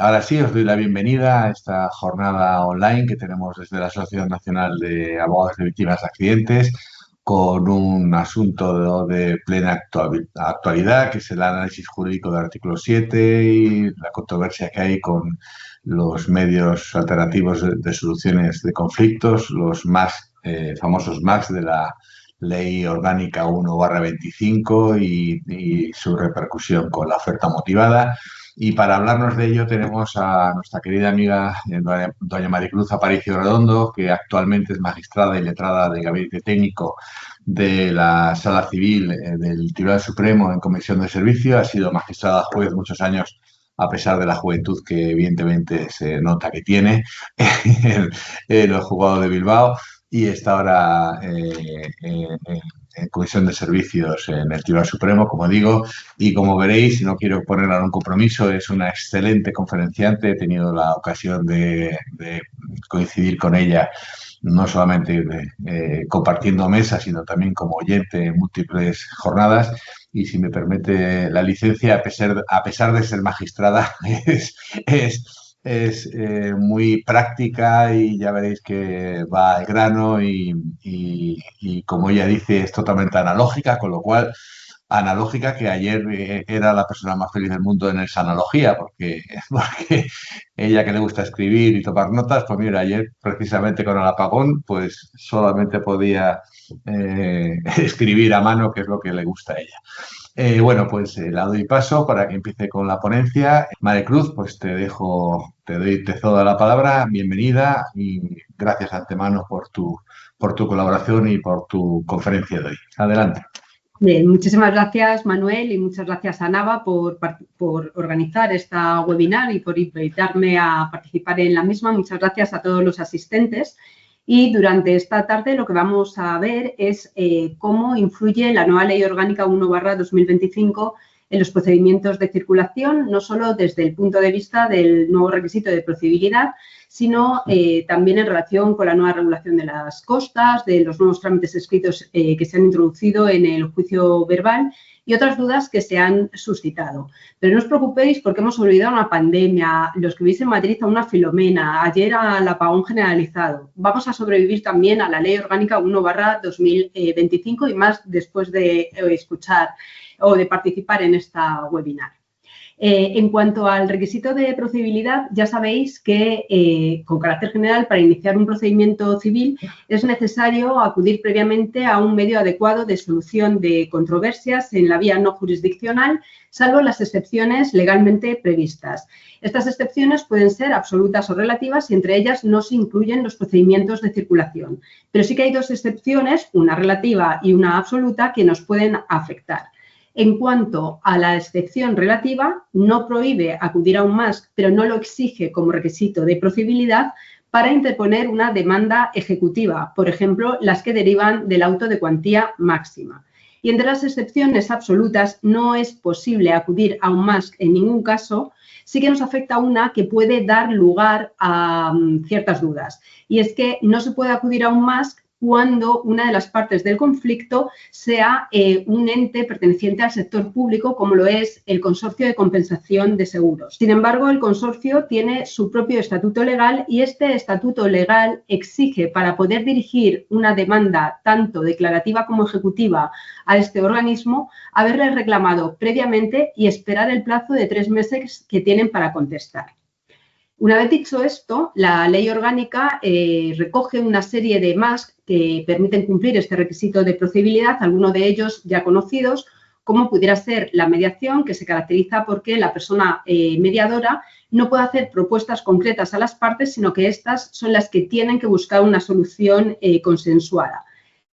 Ahora sí, os doy la bienvenida a esta jornada online que tenemos desde la Asociación Nacional de Abogados de Víctimas de Accidentes con un asunto de plena actualidad, que es el análisis jurídico del artículo 7 y la controversia que hay con los medios alternativos de soluciones de conflictos, los más famosos MACs de la Ley Orgánica 1/25 y su repercusión con la oferta motivada. Y para hablarnos de ello tenemos a nuestra querida amiga doña Maricruz Aparicio Redondo, que actualmente es magistrada y letrada de Gabinete Técnico de la Sala Civil del Tribunal Supremo en Comisión de Servicio. Ha sido magistrada juez muchos años, a pesar de la juventud que evidentemente se nota que tiene en los juzgados de Bilbao, y está ahora en Comisión de Servicios en el Tribunal Supremo, como digo, y como veréis, no quiero ponerla en un compromiso, es una excelente conferenciante. He tenido la ocasión de coincidir con ella, no solamente compartiendo mesas, sino también como oyente en múltiples jornadas. Y si me permite la licencia, a pesar de ser magistrada, es muy práctica, y ya veréis que va al grano y como ella dice, es totalmente analógica, con lo cual analógica que ayer era la persona más feliz del mundo en esa analogía, porque ella, que le gusta escribir y tomar notas, pues mira, ayer precisamente con el apagón, pues solamente podía escribir a mano, que es lo que le gusta a ella. Bueno, pues la doy paso para que empiece con la ponencia. Maricruz, pues te cedo la palabra, bienvenida y gracias de antemano por tu colaboración y por tu conferencia de hoy. Adelante. Bien, muchísimas gracias, Manuel, y muchas gracias a Nava por organizar esta webinar y por invitarme a participar en la misma. Muchas gracias a todos los asistentes. Y durante esta tarde lo que vamos a ver es cómo influye la nueva Ley Orgánica 1/2025 en los procedimientos de circulación, no solo desde el punto de vista del nuevo requisito de procedibilidad, sino también en relación con la nueva regulación de las costas, de los nuevos trámites escritos que se han introducido en el juicio verbal y otras dudas que se han suscitado. Pero no os preocupéis, porque hemos olvidado una pandemia, los que vivís en Madrid a una Filomena, ayer al apagón generalizado. Vamos a sobrevivir también a la Ley Orgánica 1/2025 y más después de escuchar o de participar en esta webinar. En cuanto al requisito de procedibilidad, ya sabéis que, con carácter general, para iniciar un procedimiento civil es necesario acudir previamente a un medio adecuado de solución de controversias en la vía no jurisdiccional, salvo las excepciones legalmente previstas. Estas excepciones pueden ser absolutas o relativas y entre ellas no se incluyen los procedimientos de circulación. Pero sí que hay dos excepciones, una relativa y una absoluta, que nos pueden afectar. En cuanto a la excepción relativa, no prohíbe acudir a un MASC, pero no lo exige como requisito de procedibilidad para interponer una demanda ejecutiva, por ejemplo, las que derivan del auto de cuantía máxima. Y entre las excepciones absolutas no es posible acudir a un MASC en ningún caso. Sí que nos afecta una que puede dar lugar a ciertas dudas, y es que no se puede acudir a un MASC cuando una de las partes del conflicto sea un ente perteneciente al sector público, como lo es el Consorcio de Compensación de Seguros. Sin embargo, el consorcio tiene su propio estatuto legal y este estatuto legal exige, para poder dirigir una demanda tanto declarativa como ejecutiva a este organismo, haberle reclamado previamente y esperar el plazo de 3 meses que tienen para contestar. Una vez dicho esto, la ley orgánica recoge una serie de MASC que permiten cumplir este requisito de procedibilidad, algunos de ellos ya conocidos, como pudiera ser la mediación, que se caracteriza porque la persona mediadora no puede hacer propuestas concretas a las partes, sino que estas son las que tienen que buscar una solución consensuada.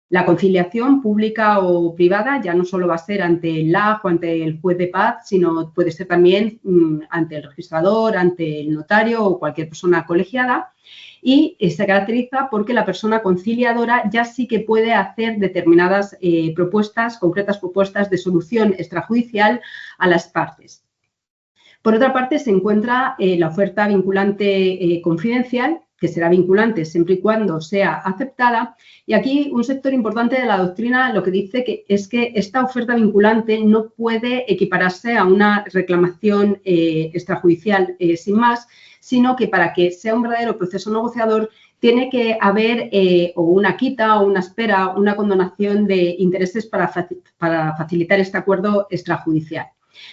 La conciliación pública o privada ya no solo va a ser ante el LAJ o ante el juez de paz, sino puede ser también ante el registrador, ante el notario o cualquier persona colegiada. Y se caracteriza porque la persona conciliadora ya sí que puede hacer determinadas propuestas, concretas propuestas de solución extrajudicial a las partes. Por otra parte, se encuentra la oferta vinculante confidencial, que será vinculante siempre y cuando sea aceptada. Y aquí un sector importante de la doctrina lo que dice es que esta oferta vinculante no puede equipararse a una reclamación extrajudicial sin más, sino que para que sea un verdadero proceso negociador tiene que haber o una quita o una espera, una condonación de intereses para facilitar este acuerdo extrajudicial.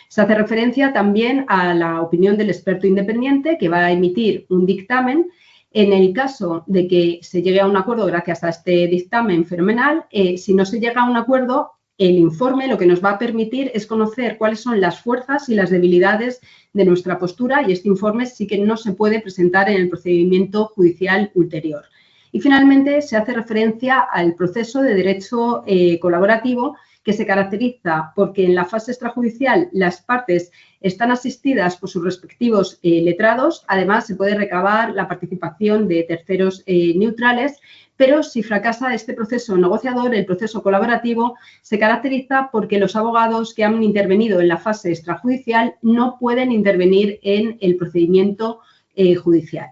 Se hace referencia también a la opinión del experto independiente que va a emitir un dictamen. En el caso de que se llegue a un acuerdo gracias a este dictamen fenomenal, si no se llega a un acuerdo, el informe lo que nos va a permitir es conocer cuáles son las fuerzas y las debilidades de nuestra postura y este informe sí que no se puede presentar en el procedimiento judicial ulterior. Y finalmente se hace referencia al proceso de derecho colaborativo que se caracteriza porque en la fase extrajudicial las partes están asistidas por sus respectivos letrados. Además, se puede recabar la participación de terceros neutrales, pero si fracasa este proceso negociador, el proceso colaborativo se caracteriza porque los abogados que han intervenido en la fase extrajudicial no pueden intervenir en el procedimiento judicial.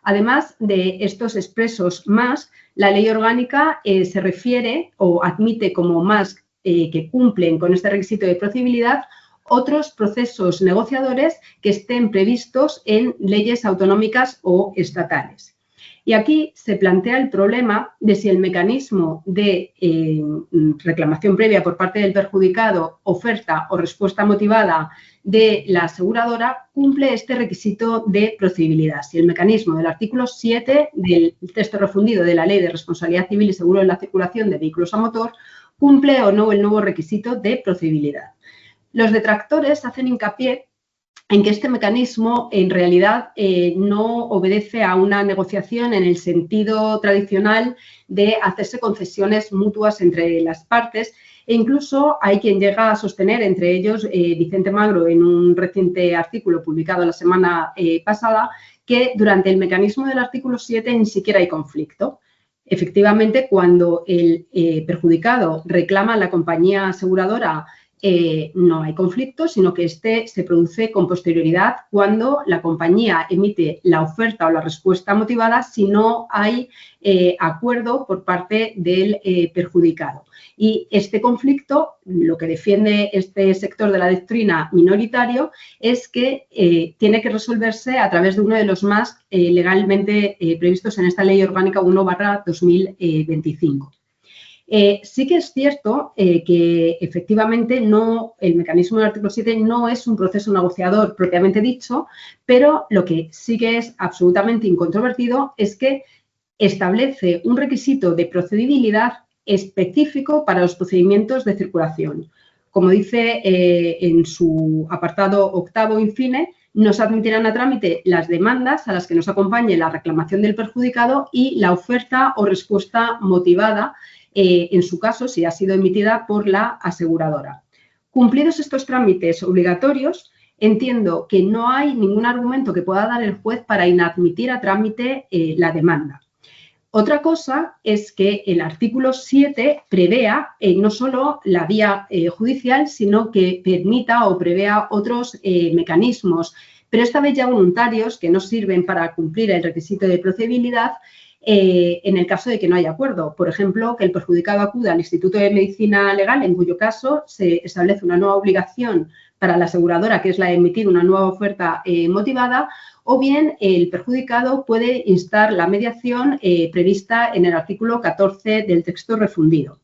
Además de estos expresos más, la ley orgánica se refiere o admite como más que cumplen con este requisito de procedibilidad otros procesos negociadores que estén previstos en leyes autonómicas o estatales. Y aquí se plantea el problema de si el mecanismo de reclamación previa por parte del perjudicado, oferta o respuesta motivada de la aseguradora cumple este requisito de procedibilidad. Si el mecanismo del artículo 7 del texto refundido de la Ley de Responsabilidad Civil y Seguro en la Circulación de Vehículos a Motor cumple o no el nuevo requisito de procedibilidad. Los detractores hacen hincapié en que este mecanismo en realidad no obedece a una negociación en el sentido tradicional de hacerse concesiones mutuas entre las partes e incluso hay quien llega a sostener, entre ellos Vicente Magro en un reciente artículo publicado la semana pasada, que durante el mecanismo del artículo 7 ni siquiera hay conflicto. Efectivamente, cuando el perjudicado reclama a la compañía aseguradora, no hay conflicto, sino que este se produce con posterioridad cuando la compañía emite la oferta o la respuesta motivada si no hay acuerdo por parte del perjudicado. Y este conflicto, lo que defiende este sector de la doctrina minoritario, es que tiene que resolverse a través de uno de los más legalmente previstos en esta Ley Orgánica 1/2025. Sí que es cierto que efectivamente el mecanismo del artículo 7 no es un proceso negociador propiamente dicho, pero lo que sí que es absolutamente incontrovertido es que establece un requisito de procedibilidad específico para los procedimientos de circulación. Como dice en su apartado octavo, in fine, no se admitirán a trámite las demandas a las que nos acompañe la reclamación del perjudicado y la oferta o respuesta motivada en su caso, si ha sido emitida por la aseguradora. Cumplidos estos trámites obligatorios, entiendo que no hay ningún argumento que pueda dar el juez para inadmitir a trámite la demanda. Otra cosa es que el artículo 7 prevea no solo la vía judicial, sino que permita o prevea otros mecanismos, pero esta vez ya voluntarios que no sirven para cumplir el requisito de procedibilidad, en el caso de que no haya acuerdo. Por ejemplo, que el perjudicado acuda al Instituto de Medicina Legal, en cuyo caso se establece una nueva obligación para la aseguradora, que es la de emitir una nueva oferta motivada, o bien el perjudicado puede instar la mediación prevista en el artículo 14 del texto refundido.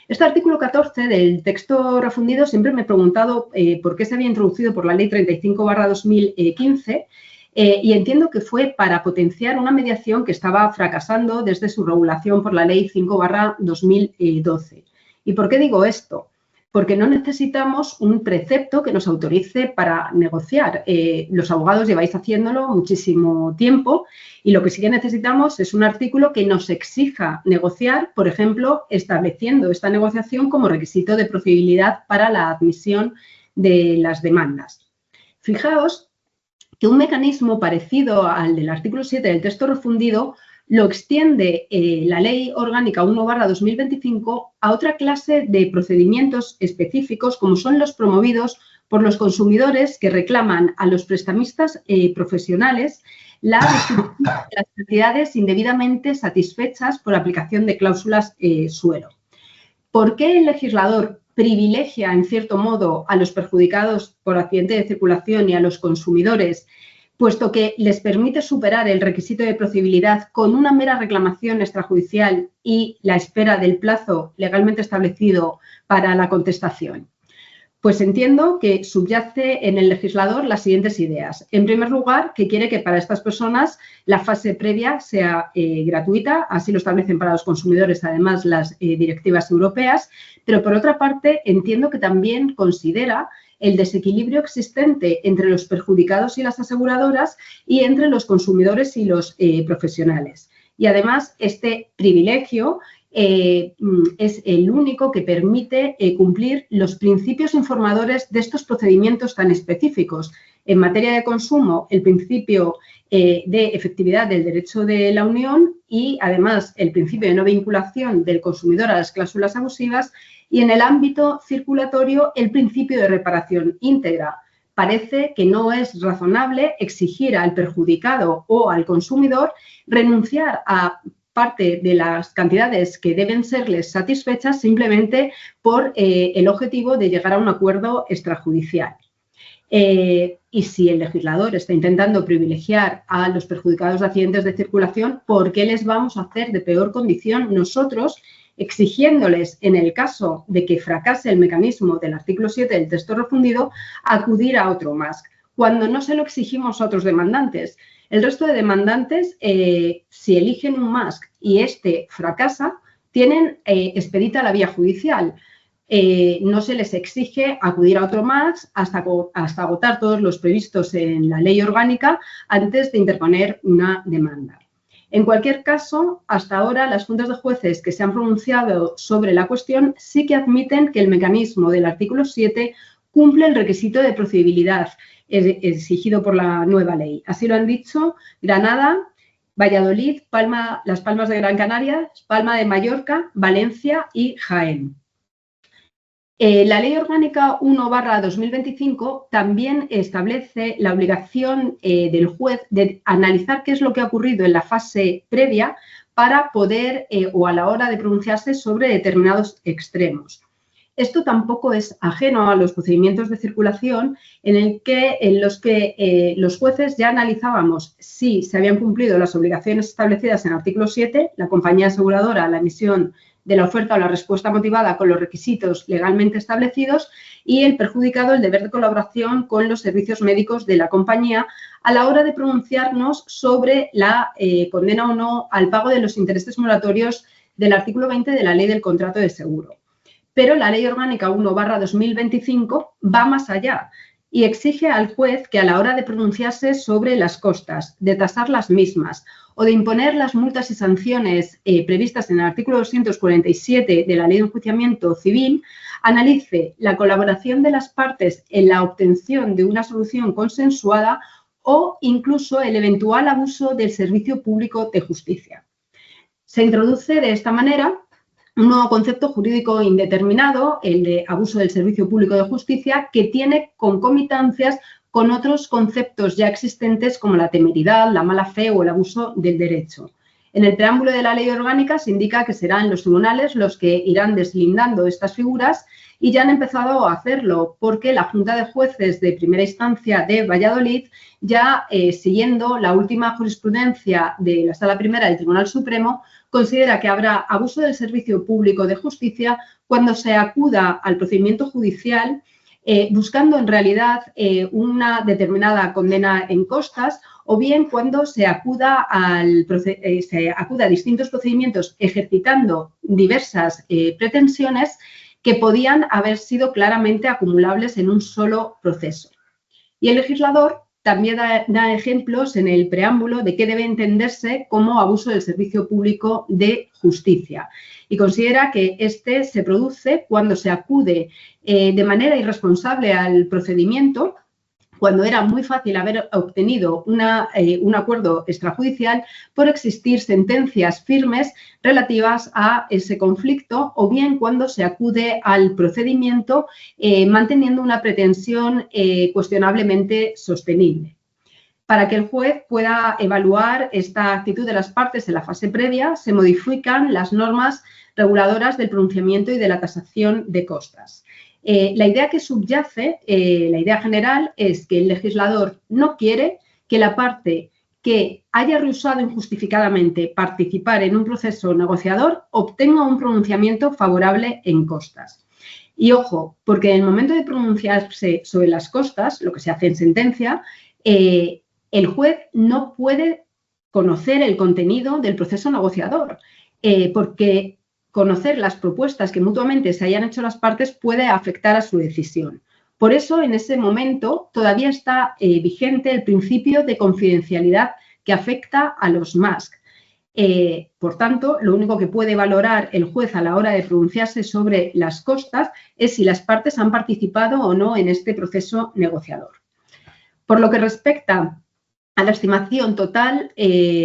Este artículo 14 del texto refundido siempre me he preguntado por qué se había introducido por la Ley 35/2015, y entiendo que fue para potenciar una mediación que estaba fracasando desde su regulación por la Ley 5/2012. ¿Y por qué digo esto? Porque no necesitamos un precepto que nos autorice para negociar. Los abogados lleváis haciéndolo muchísimo tiempo y lo que sí que necesitamos es un artículo que nos exija negociar, por ejemplo, estableciendo esta negociación como requisito de procedibilidad para la admisión de las demandas. Fijaos que un mecanismo parecido al del artículo 7 del texto refundido lo extiende la Ley Orgánica 1/2025 a otra clase de procedimientos específicos como son los promovidos por los consumidores que reclaman a los prestamistas profesionales la distribución de las cantidades indebidamente satisfechas por aplicación de cláusulas suelo. ¿Por qué el legislador privilegia, en cierto modo, a los perjudicados por accidente de circulación y a los consumidores, puesto que les permite superar el requisito de procedibilidad con una mera reclamación extrajudicial y la espera del plazo legalmente establecido para la contestación? Pues entiendo que subyace en el legislador las siguientes ideas. En primer lugar, que quiere que para estas personas la fase previa sea gratuita, así lo establecen para los consumidores además las directivas europeas, pero por otra parte entiendo que también considera el desequilibrio existente entre los perjudicados y las aseguradoras y entre los consumidores y los profesionales. Y además este privilegio es el único que permite cumplir los principios informadores de estos procedimientos tan específicos. En materia de consumo, el principio de efectividad del derecho de la Unión y, además, el principio de no vinculación del consumidor a las cláusulas abusivas y, en el ámbito circulatorio, el principio de reparación íntegra. Parece que no es razonable exigir al perjudicado o al consumidor renunciar a parte de las cantidades que deben serles satisfechas simplemente por el objetivo de llegar a un acuerdo extrajudicial. Y si el legislador está intentando privilegiar a los perjudicados de accidentes de circulación, ¿por qué les vamos a hacer de peor condición nosotros, exigiéndoles, en el caso de que fracase el mecanismo del artículo 7 del texto refundido, acudir a otro MASC, cuando no se lo exigimos a otros demandantes? El resto de demandantes, si eligen un MASC y este fracasa, tienen expedita la vía judicial. No se les exige acudir a otro MASC hasta agotar todos los previstos en la ley orgánica antes de interponer una demanda. En cualquier caso, hasta ahora las juntas de jueces que se han pronunciado sobre la cuestión sí que admiten que el mecanismo del artículo 7 cumple el requisito de procedibilidad exigido por la nueva ley. Así lo han dicho Granada, Valladolid, Las Palmas de Gran Canaria, Palma de Mallorca, Valencia y Jaén. La Ley Orgánica 1/2025 también establece la obligación del juez de analizar qué es lo que ha ocurrido en la fase previa para poder o a la hora de pronunciarse sobre determinados extremos. Esto tampoco es ajeno a los procedimientos de circulación en los que los jueces ya analizábamos si se habían cumplido las obligaciones establecidas en el artículo 7, la compañía aseguradora, la emisión de la oferta o la respuesta motivada con los requisitos legalmente establecidos y el perjudicado el deber de colaboración con los servicios médicos de la compañía a la hora de pronunciarnos sobre la condena o no al pago de los intereses moratorios del artículo 20 de la Ley del Contrato de Seguro. Pero la Ley Orgánica 1/2025 va más allá y exige al juez que a la hora de pronunciarse sobre las costas, de tasar las mismas o de imponer las multas y sanciones previstas en el artículo 247 de la Ley de Enjuiciamiento Civil, analice la colaboración de las partes en la obtención de una solución consensuada o incluso el eventual abuso del servicio público de justicia. Se introduce de esta manera un nuevo concepto jurídico indeterminado, el de abuso del servicio público de justicia, que tiene concomitancias con otros conceptos ya existentes como la temeridad, la mala fe o el abuso del derecho. En el preámbulo de la ley orgánica se indica que serán los tribunales los que irán deslindando estas figuras y ya han empezado a hacerlo porque la Junta de Jueces de Primera Instancia de Valladolid, ya siguiendo la última jurisprudencia de la Sala Primera del Tribunal Supremo, considera que habrá abuso del servicio público de justicia cuando se acuda al procedimiento judicial buscando en realidad una determinada condena en costas o bien cuando se acuda a distintos procedimientos ejercitando diversas pretensiones que podían haber sido claramente acumulables en un solo proceso. Y el legislador también da ejemplos en el preámbulo de qué debe entenderse como abuso del servicio público de justicia y considera que este se produce cuando se acude de manera irresponsable al procedimiento, cuando era muy fácil haber obtenido un acuerdo extrajudicial por existir sentencias firmes relativas a ese conflicto, o bien cuando se acude al procedimiento manteniendo una pretensión cuestionablemente sostenible. Para que el juez pueda evaluar esta actitud de las partes en la fase previa, se modifican las normas reguladoras del pronunciamiento y de la tasación de costas. La idea que subyace, la idea general, es que el legislador no quiere que la parte que haya rehusado injustificadamente participar en un proceso negociador obtenga un pronunciamiento favorable en costas. Y ojo, porque en el momento de pronunciarse sobre las costas, lo que se hace en sentencia, el juez no puede conocer el contenido del proceso negociador, porque conocer las propuestas que mutuamente se hayan hecho las partes puede afectar a su decisión. Por eso, en ese momento, todavía está vigente el principio de confidencialidad que afecta a los MASC. Por tanto, lo único que puede valorar el juez a la hora de pronunciarse sobre las costas es si las partes han participado o no en este proceso negociador. Por lo que respecta a la estimación total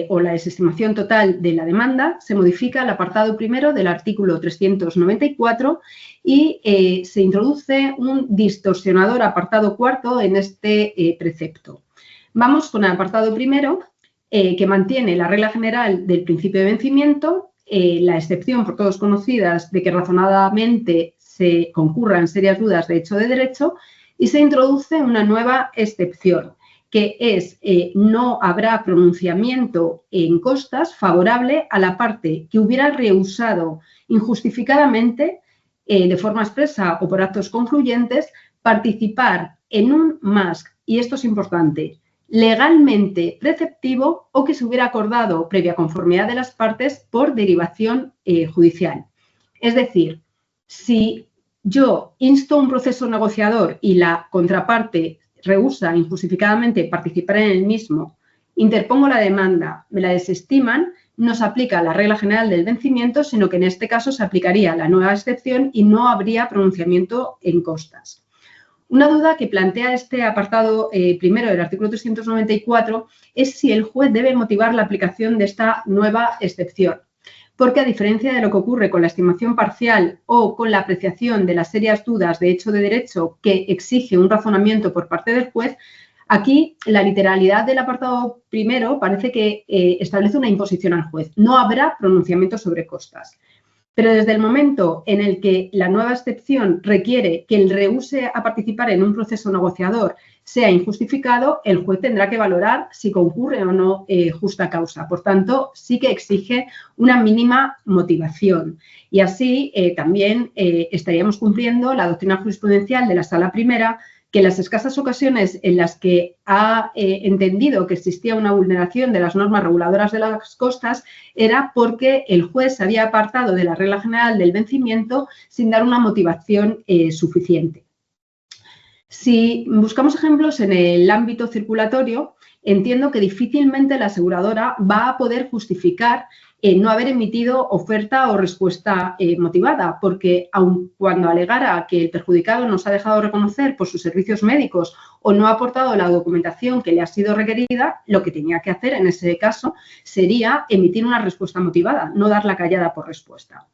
o la desestimación total de la demanda, se modifica el apartado primero del artículo 394 y se introduce un distorsionador apartado cuarto en este precepto. Vamos con el apartado primero, que mantiene la regla general del principio de vencimiento, la excepción por todos conocidas de que razonadamente se concurran serias dudas de hecho de derecho, y se introduce una nueva excepción, que es no habrá pronunciamiento en costas favorable a la parte que hubiera rehusado injustificadamente, de forma expresa o por actos concluyentes, participar en un MASC, y esto es importante, legalmente preceptivo o que se hubiera acordado previa conformidad de las partes por derivación judicial. Es decir, si yo insto un proceso negociador y la contraparte rehúsa injustificadamente participar en el mismo, interpongo la demanda, me la desestiman, no se aplica la regla general del vencimiento, sino que en este caso se aplicaría la nueva excepción y no habría pronunciamiento en costas. Una duda que plantea este apartado primero del artículo 394 es si el juez debe motivar la aplicación de esta nueva excepción, porque a diferencia de lo que ocurre con la estimación parcial o con la apreciación de las serias dudas de hecho de derecho que exige un razonamiento por parte del juez, aquí la literalidad del apartado primero parece que establece una imposición al juez. No habrá pronunciamiento sobre costas. Pero desde el momento en el que la nueva excepción requiere que el rehúse a participar en un proceso negociador sea injustificado, el juez tendrá que valorar si concurre o no justa causa. Por tanto, sí que exige una mínima motivación. Y así también estaríamos cumpliendo la doctrina jurisprudencial de la Sala Primera, que en las escasas ocasiones en las que ha entendido que existía una vulneración de las normas reguladoras de las costas era porque el juez se había apartado de la regla general del vencimiento sin dar una motivación suficiente. Si buscamos ejemplos en el ámbito circulatorio, entiendo que difícilmente la aseguradora va a poder justificar no haber emitido oferta o respuesta motivada, porque aun cuando alegara que el perjudicado no se ha dejado reconocer por sus servicios médicos o no ha aportado la documentación que le ha sido requerida, lo que tenía que hacer en ese caso sería emitir una respuesta motivada, no dar la callada por respuesta.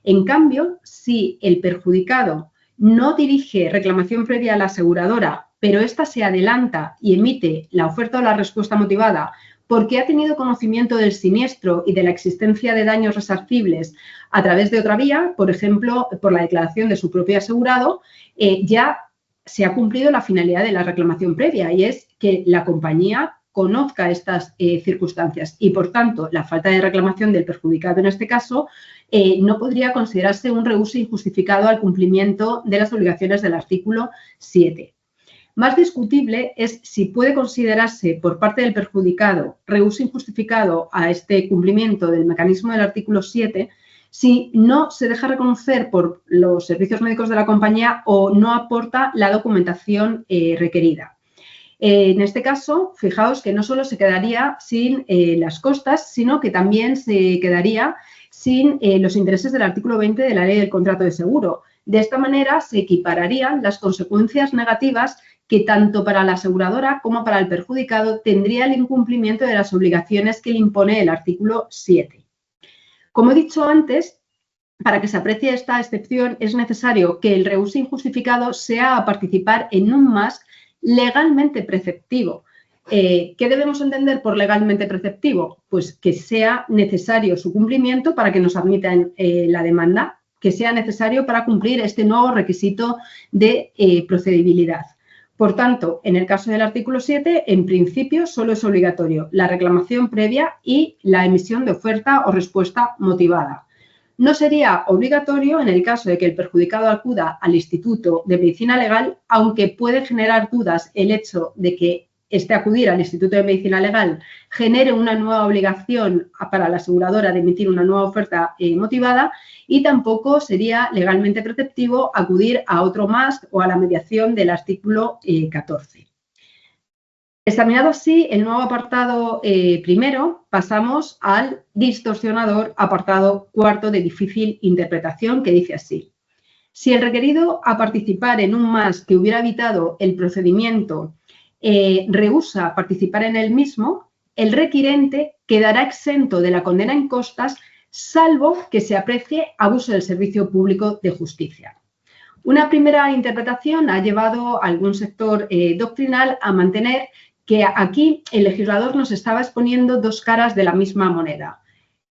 En cambio, si el perjudicado no dirige reclamación previa a la aseguradora, pero ésta se adelanta y emite la oferta o la respuesta motivada porque ha tenido conocimiento del siniestro y de la existencia de daños resarcibles a través de otra vía, por ejemplo, por la declaración de su propio asegurado, ya se ha cumplido la finalidad de la reclamación previa, y es que la compañía conozca estas circunstancias y, por tanto, la falta de reclamación del perjudicado en este caso no podría considerarse un rehúso injustificado al cumplimiento de las obligaciones del artículo 7. Más discutible es si puede considerarse por parte del perjudicado rehúso injustificado a este cumplimiento del mecanismo del artículo 7 si no se deja reconocer por los servicios médicos de la compañía o no aporta la documentación requerida. En este caso, fijaos que no solo se quedaría sin las costas, sino que también se quedaría sin los intereses del artículo 20 de la Ley del Contrato de Seguro. De esta manera se equipararían las consecuencias negativas que tanto para la aseguradora como para el perjudicado tendría el incumplimiento de las obligaciones que le impone el artículo 7. Como he dicho antes, para que se aprecie esta excepción es necesario que el rehúso injustificado sea a participar en un MASC legalmente preceptivo. ¿Qué debemos entender por legalmente preceptivo? Pues que sea necesario su cumplimiento para que nos admitan la demanda, que sea necesario para cumplir este nuevo requisito de procedibilidad. Por tanto, en el caso del artículo 7, en principio solo es obligatorio la reclamación previa y la emisión de oferta o respuesta motivada. No sería obligatorio en el caso de que el perjudicado acuda al Instituto de Medicina Legal, aunque puede generar dudas el hecho de que acudir al Instituto de Medicina Legal genere una nueva obligación para la aseguradora de emitir una nueva oferta motivada, y tampoco sería legalmente preceptivo acudir a otro MASC o a la mediación del artículo 14. Examinado así el nuevo apartado primero, pasamos al distorsionador apartado cuarto de difícil interpretación, que dice así: si el requerido a participar en un MASC que hubiera evitado el procedimiento rehúsa participar en el mismo, el requirente quedará exento de la condena en costas, salvo que se aprecie abuso del servicio público de justicia. Una primera interpretación ha llevado a algún sector doctrinal a mantener que aquí el legislador nos estaba exponiendo dos caras de la misma moneda.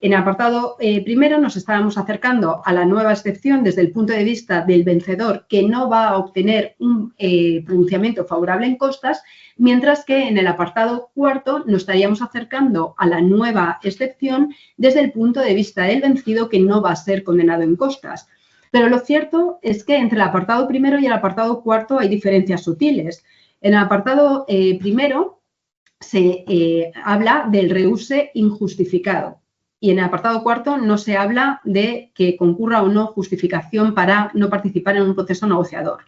En el apartado primero nos estábamos acercando a la nueva excepción desde el punto de vista del vencedor, que no va a obtener un pronunciamiento favorable en costas, mientras que en el apartado cuarto nos estaríamos acercando a la nueva excepción desde el punto de vista del vencido, que no va a ser condenado en costas. Pero lo cierto es que entre el apartado primero y el apartado cuarto hay diferencias sutiles. En el apartado primero se habla del rehúse injustificado. Y en el apartado cuarto no se habla de que concurra o no justificación para no participar en un proceso negociador.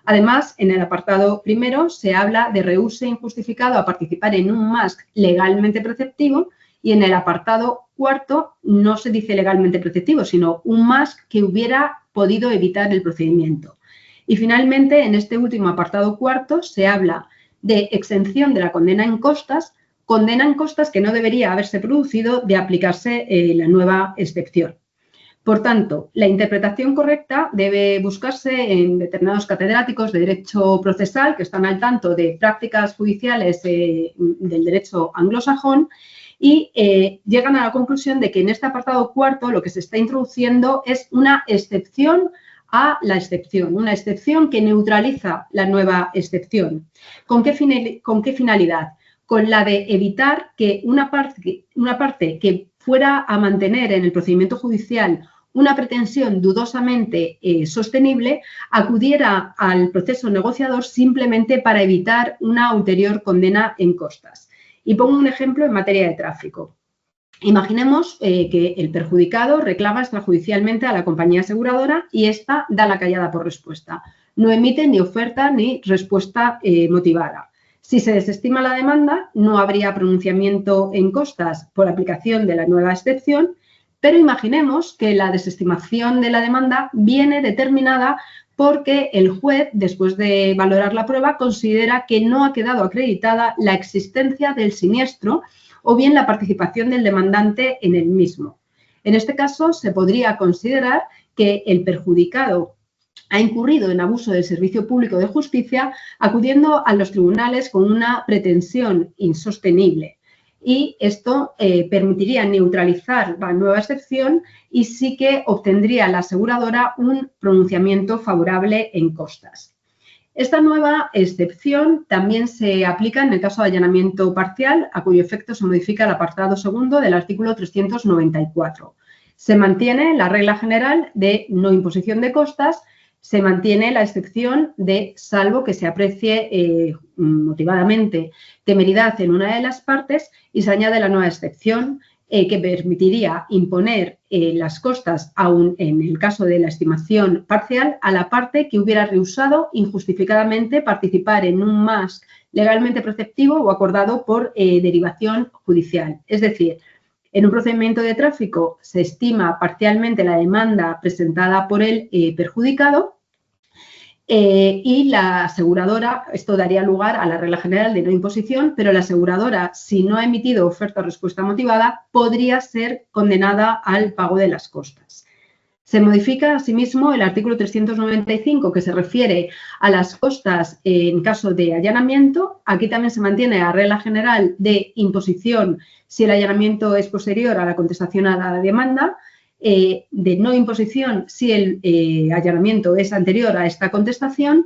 Además, en el apartado primero se habla de rehúse injustificado a participar en un MASC legalmente preceptivo, y en el apartado cuarto no se dice legalmente preceptivo, sino un MASC que hubiera podido evitar el procedimiento. Y finalmente, en este último apartado cuarto se habla de exención de la condena en costas que no debería haberse producido de aplicarse la nueva excepción. Por tanto, la interpretación correcta debe buscarse en determinados catedráticos de derecho procesal que están al tanto de prácticas judiciales del derecho anglosajón y llegan a la conclusión de que en este apartado cuarto lo que se está introduciendo es una excepción a la excepción, una excepción que neutraliza la nueva excepción. ¿Con qué finalidad? Con la de evitar que una parte que fuera a mantener en el procedimiento judicial una pretensión dudosamente sostenible acudiera al proceso negociador simplemente para evitar una ulterior condena en costas. Y pongo un ejemplo en materia de tráfico. Imaginemos que el perjudicado reclama extrajudicialmente a la compañía aseguradora y ésta da la callada por respuesta. No emite ni oferta ni respuesta motivada. Si se desestima la demanda, no habría pronunciamiento en costas por aplicación de la nueva excepción, pero imaginemos que la desestimación de la demanda viene determinada porque el juez, después de valorar la prueba, considera que no ha quedado acreditada la existencia del siniestro o bien la participación del demandante en el mismo. En este caso, se podría considerar que el perjudicado ha incurrido en abuso del servicio público de justicia acudiendo a los tribunales con una pretensión insostenible. Y esto permitiría neutralizar la nueva excepción y sí que obtendría la aseguradora un pronunciamiento favorable en costas. Esta nueva excepción también se aplica en el caso de allanamiento parcial, a cuyo efecto se modifica el apartado segundo del artículo 394. Se mantiene la regla general de no imposición de costas, se mantiene la excepción de salvo que se aprecie motivadamente temeridad en una de las partes, y se añade la nueva excepción que permitiría imponer las costas, aún en el caso de la estimación parcial, a la parte que hubiera rehusado injustificadamente participar en un MASC legalmente preceptivo o acordado por derivación judicial. Es decir, en un procedimiento de tráfico se estima parcialmente la demanda presentada por el perjudicado Y la aseguradora, esto daría lugar a la regla general de no imposición, pero la aseguradora, si no ha emitido oferta o respuesta motivada, podría ser condenada al pago de las costas. Se modifica asimismo el artículo 395, que se refiere a las costas en caso de allanamiento. Aquí también se mantiene la regla general de imposición si el allanamiento es posterior a la contestación a la demanda, de no imposición si el allanamiento es anterior a esta contestación,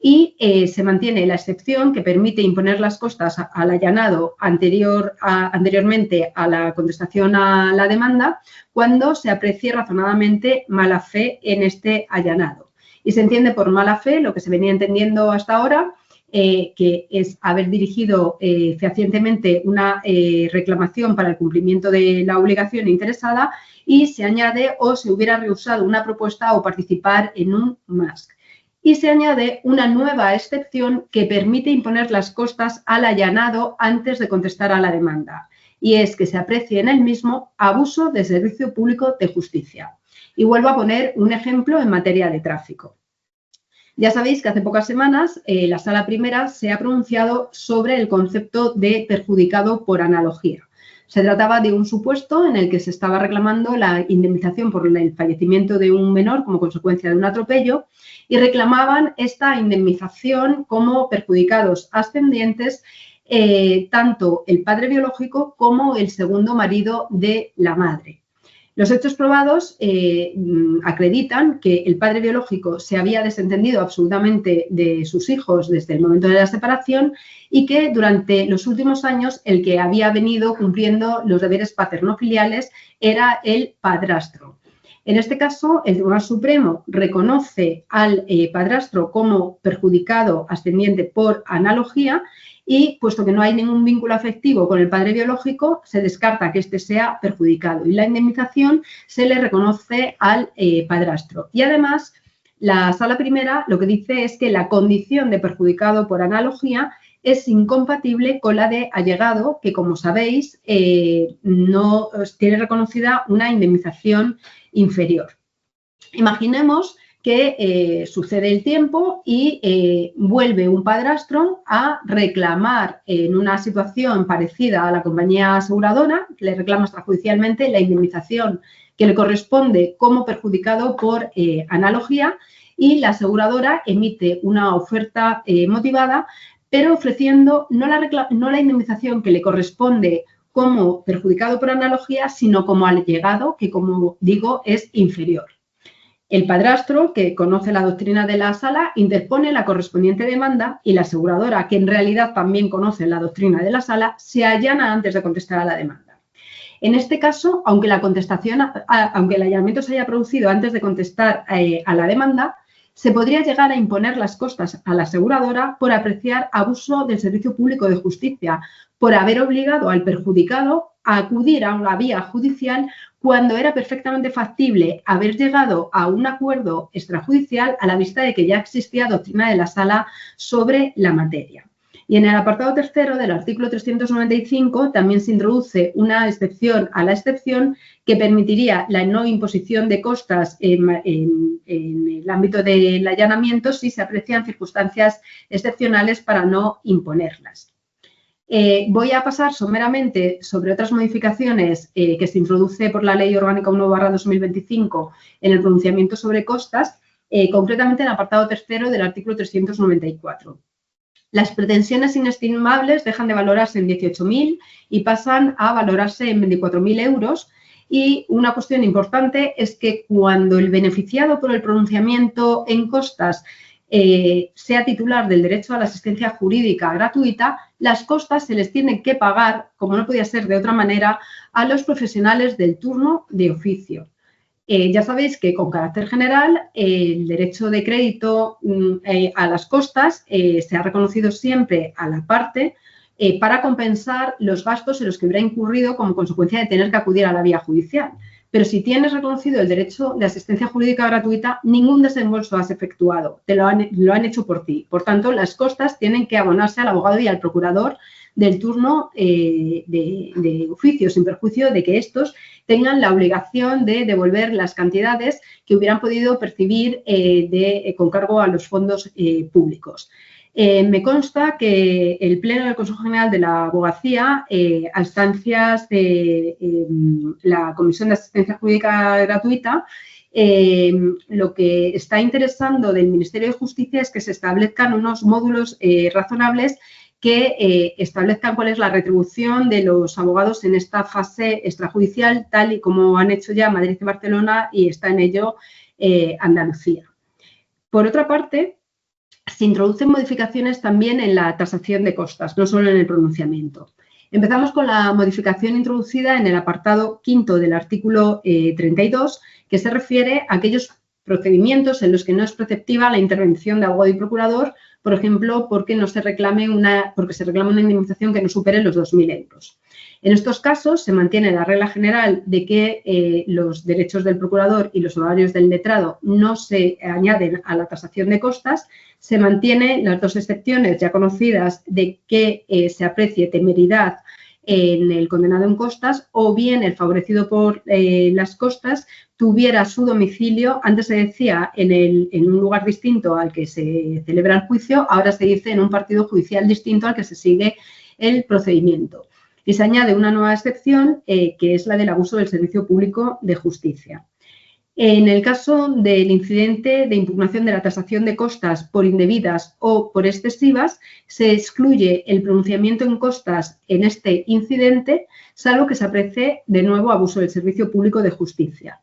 y se mantiene la excepción que permite imponer las costas al allanado anteriormente a la contestación a la demanda cuando se aprecie razonadamente mala fe en este allanado. Y se entiende por mala fe lo que se venía entendiendo hasta ahora, que es haber dirigido fehacientemente una reclamación para el cumplimiento de la obligación interesada, y se añade o se hubiera rehusado una propuesta o participar en un MASC. Y se añade una nueva excepción que permite imponer las costas al allanado antes de contestar a la demanda, y es que se aprecie en el mismo abuso del servicio público de justicia. Y vuelvo a poner un ejemplo en materia de tráfico. Ya sabéis que hace pocas semanas la Sala Primera se ha pronunciado sobre el concepto de perjudicado por analogía. Se trataba de un supuesto en el que se estaba reclamando la indemnización por el fallecimiento de un menor como consecuencia de un atropello, y reclamaban esta indemnización como perjudicados ascendientes tanto el padre biológico como el segundo marido de la madre. Los hechos probados acreditan que el padre biológico se había desentendido absolutamente de sus hijos desde el momento de la separación, y que durante los últimos años el que había venido cumpliendo los deberes paterno-filiales era el padrastro. En este caso, el Tribunal Supremo reconoce al padrastro como perjudicado ascendiente por analogía, y puesto que no hay ningún vínculo afectivo con el padre biológico, se descarta que éste sea perjudicado y la indemnización se le reconoce al padrastro. Y además, la Sala Primera lo que dice es que la condición de perjudicado por analogía es incompatible con la de allegado, que, como sabéis, no tiene reconocida una indemnización inferior. Imaginemos que sucede el tiempo y vuelve un padrastro a reclamar en una situación parecida a la compañía aseguradora, le reclama extrajudicialmente la indemnización que le corresponde como perjudicado por analogía, y la aseguradora emite una oferta motivada, pero ofreciendo no la indemnización que le corresponde como perjudicado por analogía, sino como allegado, que, como digo, es inferior. El padrastro, que conoce la doctrina de la sala, interpone la correspondiente demanda, y la aseguradora, que en realidad también conoce la doctrina de la sala, se allana antes de contestar a la demanda. En este caso, aunque el allanamiento se haya producido antes de contestar a la demanda, se podría llegar a imponer las costas a la aseguradora por apreciar abuso del servicio público de justicia, por haber obligado al perjudicado a acudir a una vía judicial cuando era perfectamente factible haber llegado a un acuerdo extrajudicial a la vista de que ya existía doctrina de la sala sobre la materia. Y en el apartado tercero del artículo 395 también se introduce una excepción a la excepción que permitiría la no imposición de costas en el ámbito del allanamiento si se aprecian circunstancias excepcionales para no imponerlas. Voy a pasar someramente sobre otras modificaciones que se introduce por la Ley Orgánica 1/2025 en el pronunciamiento sobre costas, concretamente en el apartado tercero del artículo 394. Las pretensiones inestimables dejan de valorarse en 18.000 y pasan a valorarse en 24.000 euros. Y una cuestión importante es que cuando el beneficiado por el pronunciamiento en costas sea titular del derecho a la asistencia jurídica gratuita, las costas se les tienen que pagar, como no podía ser de otra manera, a los profesionales del turno de oficio. Ya sabéis que con carácter general el derecho de crédito a las costas se ha reconocido siempre a la parte para compensar los gastos en los que hubiera incurrido como consecuencia de tener que acudir a la vía judicial. Pero si tienes reconocido el derecho de asistencia jurídica gratuita, ningún desembolso has efectuado, lo han hecho por ti. Por tanto, las costas tienen que abonarse al abogado y al procurador del turno de oficio, sin perjuicio de que estos tengan la obligación de devolver las cantidades que hubieran podido percibir con cargo a los fondos públicos. Me consta que el Pleno del Consejo General de la Abogacía, a instancias de la Comisión de Asistencia Jurídica Gratuita, lo que está interesando del Ministerio de Justicia es que se establezcan unos módulos razonables que establezcan cuál es la retribución de los abogados en esta fase extrajudicial, tal y como han hecho ya Madrid y Barcelona, y está en ello Andalucía. Por otra parte, se introducen modificaciones también en la tasación de costas, no solo en el pronunciamiento. Empezamos con la modificación introducida en el apartado 5º del artículo 32, que se refiere a aquellos procedimientos en los que no es preceptiva la intervención de abogado y procurador, por ejemplo, porque se reclame una indemnización que no supere los 2.000 euros. En estos casos se mantiene la regla general de que los derechos del procurador y los honorarios del letrado no se añaden a la tasación de costas. Se mantienen las dos excepciones ya conocidas de que se aprecie temeridad en el condenado en costas o bien el favorecido por las costas tuviera su domicilio, antes se decía en un lugar distinto al que se celebra el juicio, ahora se dice en un partido judicial distinto al que se sigue el procedimiento. Y se añade una nueva excepción que es la del abuso del servicio público de justicia. En el caso del incidente de impugnación de la tasación de costas por indebidas o por excesivas, se excluye el pronunciamiento en costas en este incidente, salvo que se aprecie de nuevo abuso del servicio público de justicia.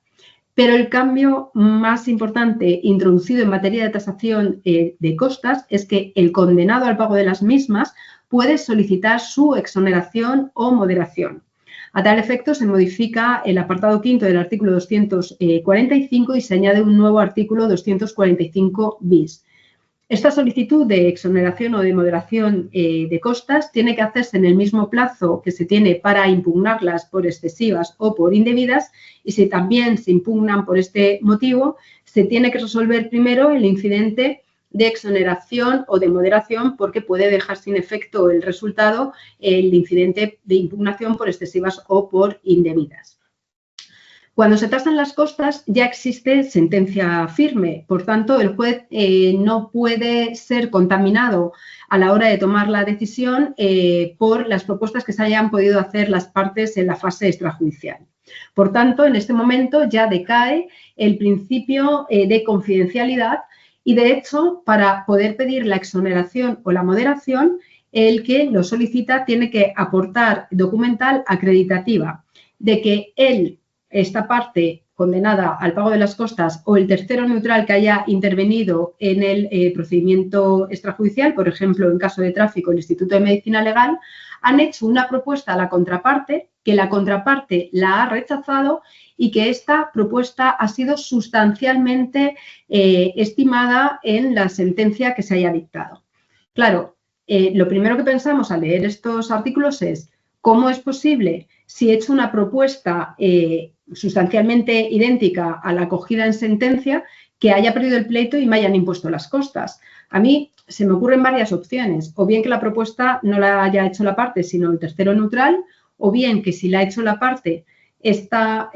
Pero el cambio más importante introducido en materia de tasación de costas es que el condenado al pago de las mismas puede solicitar su exoneración o moderación. A tal efecto, se modifica el apartado 5º del artículo 245 y se añade un nuevo artículo 245 bis. Esta solicitud de exoneración o de moderación de costas tiene que hacerse en el mismo plazo que se tiene para impugnarlas por excesivas o por indebidas, y si también se impugnan por este motivo, se tiene que resolver primero el incidente de exoneración o de moderación, porque puede dejar sin efecto el resultado el incidente de impugnación por excesivas o por indebidas. Cuando se tasan las costas ya existe sentencia firme, por tanto el juez no puede ser contaminado a la hora de tomar la decisión por las propuestas que se hayan podido hacer las partes en la fase extrajudicial. Por tanto, en este momento ya decae el principio de confidencialidad. Y, de hecho, para poder pedir la exoneración o la moderación, el que lo solicita tiene que aportar documental acreditativa de que esta parte condenada al pago de las costas o el tercero neutral que haya intervenido en el procedimiento extrajudicial, por ejemplo, en caso de tráfico, el Instituto de Medicina Legal, han hecho una propuesta a la contraparte, que la contraparte la ha rechazado y que esta propuesta ha sido sustancialmente estimada en la sentencia que se haya dictado. Claro, lo primero que pensamos al leer estos artículos es ¿cómo es posible, si he hecho una propuesta sustancialmente idéntica a la acogida en sentencia, que haya perdido el pleito y me hayan impuesto las costas? A mí se me ocurren varias opciones, o bien que la propuesta no la haya hecho la parte, sino el tercero neutral, o bien que si la ha hecho la parte, esta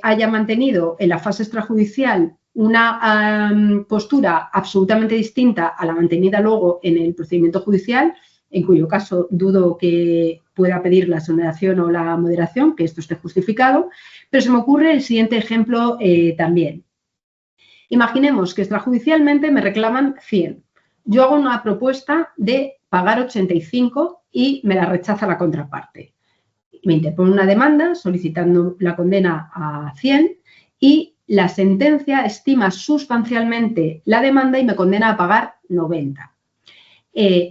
haya mantenido en la fase extrajudicial una postura absolutamente distinta a la mantenida luego en el procedimiento judicial, en cuyo caso dudo que pueda pedir la exoneración o la moderación, que esto esté justificado, pero se me ocurre el siguiente ejemplo también. Imaginemos que extrajudicialmente me reclaman 100. Yo hago una propuesta de pagar 85 y me la rechaza la contraparte. Me interpone una demanda solicitando la condena a 100 y la sentencia estima sustancialmente la demanda y me condena a pagar 90.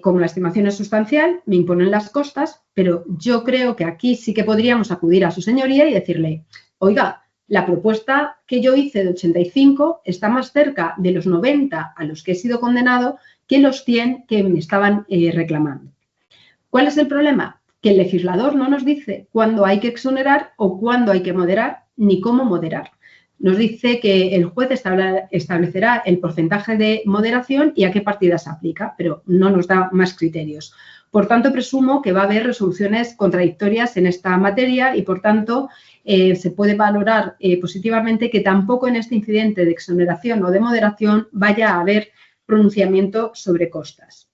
Como la estimación es sustancial, me imponen las costas, pero yo creo que aquí sí que podríamos acudir a su señoría y decirle, oiga, la propuesta que yo hice de 85 está más cerca de los 90 a los que he sido condenado que los 100 que me estaban reclamando. ¿Cuál es el problema? Que el legislador no nos dice cuándo hay que exonerar o cuándo hay que moderar, ni cómo moderar. Nos dice que el juez establecerá el porcentaje de moderación y a qué partida se aplica, pero no nos da más criterios. Por tanto, presumo que va a haber resoluciones contradictorias en esta materia y, por tanto, se puede valorar positivamente que tampoco en este incidente de exoneración o de moderación vaya a haber pronunciamiento sobre costas.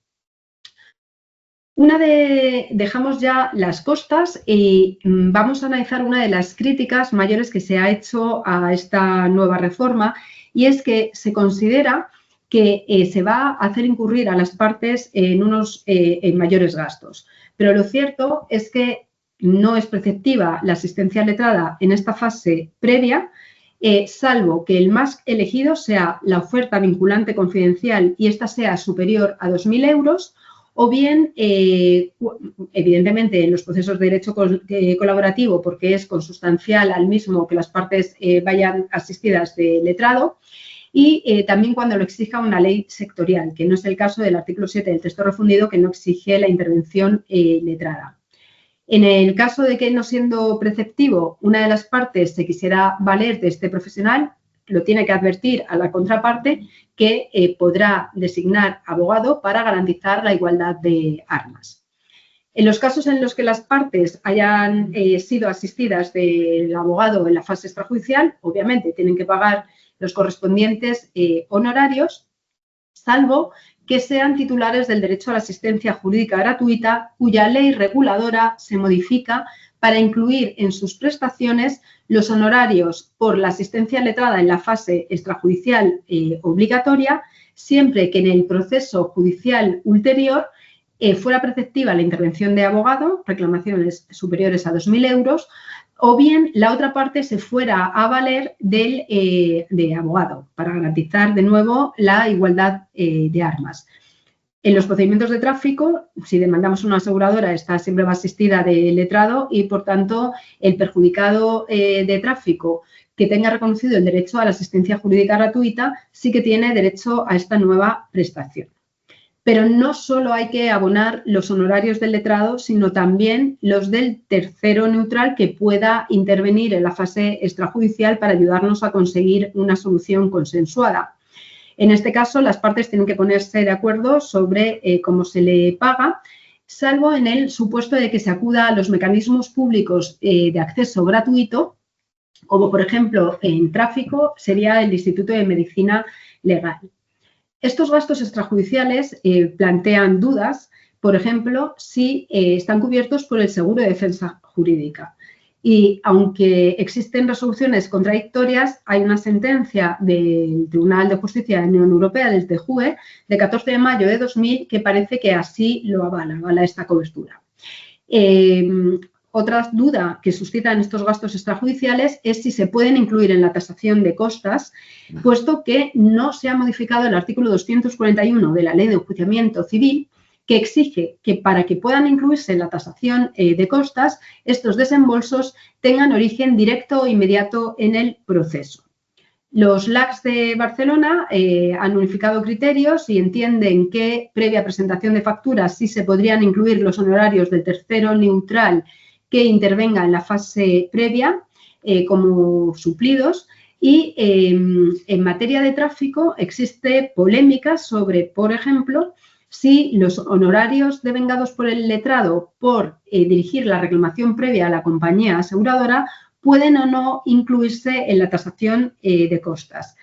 Dejamos ya las costas y vamos a analizar una de las críticas mayores que se ha hecho a esta nueva reforma, y es que se considera que se va a hacer incurrir a las partes en mayores gastos. Pero lo cierto es que no es preceptiva la asistencia letrada en esta fase previa, salvo que el más elegido sea la oferta vinculante confidencial y esta sea superior a 2.000 euros, o bien, evidentemente, en los procesos de derecho colaborativo, porque es consustancial al mismo que las partes vayan asistidas de letrado, y también cuando lo exija una ley sectorial, que no es el caso del artículo 7 del texto refundido, que no exige la intervención letrada. En el caso de que, no siendo preceptivo, una de las partes se quisiera valer de este profesional, lo tiene que advertir a la contraparte que podrá designar abogado para garantizar la igualdad de armas. En los casos en los que las partes hayan sido asistidas del abogado en la fase extrajudicial, obviamente tienen que pagar los correspondientes honorarios, salvo que sean titulares del derecho a la asistencia jurídica gratuita, cuya ley reguladora se modifica para incluir en sus prestaciones los honorarios por la asistencia letrada en la fase extrajudicial obligatoria, siempre que en el proceso judicial ulterior fuera preceptiva la intervención de abogado, reclamaciones superiores a 2.000 euros, o bien la otra parte se fuera a valer de abogado para garantizar de nuevo la igualdad de armas. En los procedimientos de tráfico, si demandamos una aseguradora, esta siempre va asistida de letrado y, por tanto, el perjudicado de tráfico que tenga reconocido el derecho a la asistencia jurídica gratuita sí que tiene derecho a esta nueva prestación. Pero no solo hay que abonar los honorarios del letrado, sino también los del tercero neutral que pueda intervenir en la fase extrajudicial para ayudarnos a conseguir una solución consensuada. En este caso, las partes tienen que ponerse de acuerdo sobre cómo se le paga, salvo en el supuesto de que se acuda a los mecanismos públicos de acceso gratuito, como por ejemplo en tráfico sería el Instituto de Medicina Legal. Estos gastos extrajudiciales plantean dudas, por ejemplo, si están cubiertos por el seguro de defensa jurídica. Y aunque existen resoluciones contradictorias, hay una sentencia del Tribunal de Justicia de la Unión Europea, del TJUE, de 14 de mayo de 2000, que parece que así lo avala esta cobertura. Otra duda que suscitan estos gastos extrajudiciales es si se pueden incluir en la tasación de costas, puesto que no se ha modificado el artículo 241 de la Ley de Enjuiciamiento Civil, que exige que para que puedan incluirse en la tasación de costas, estos desembolsos tengan origen directo o inmediato en el proceso. Los LACs de Barcelona han unificado criterios y entienden que, previa presentación de facturas, sí se podrían incluir los honorarios del tercero neutral que intervenga en la fase previa como suplidos. Y en materia de tráfico existe polémica sobre, por ejemplo, si los honorarios devengados por el letrado por dirigir la reclamación previa a la compañía aseguradora pueden o no incluirse en la tasación de costas.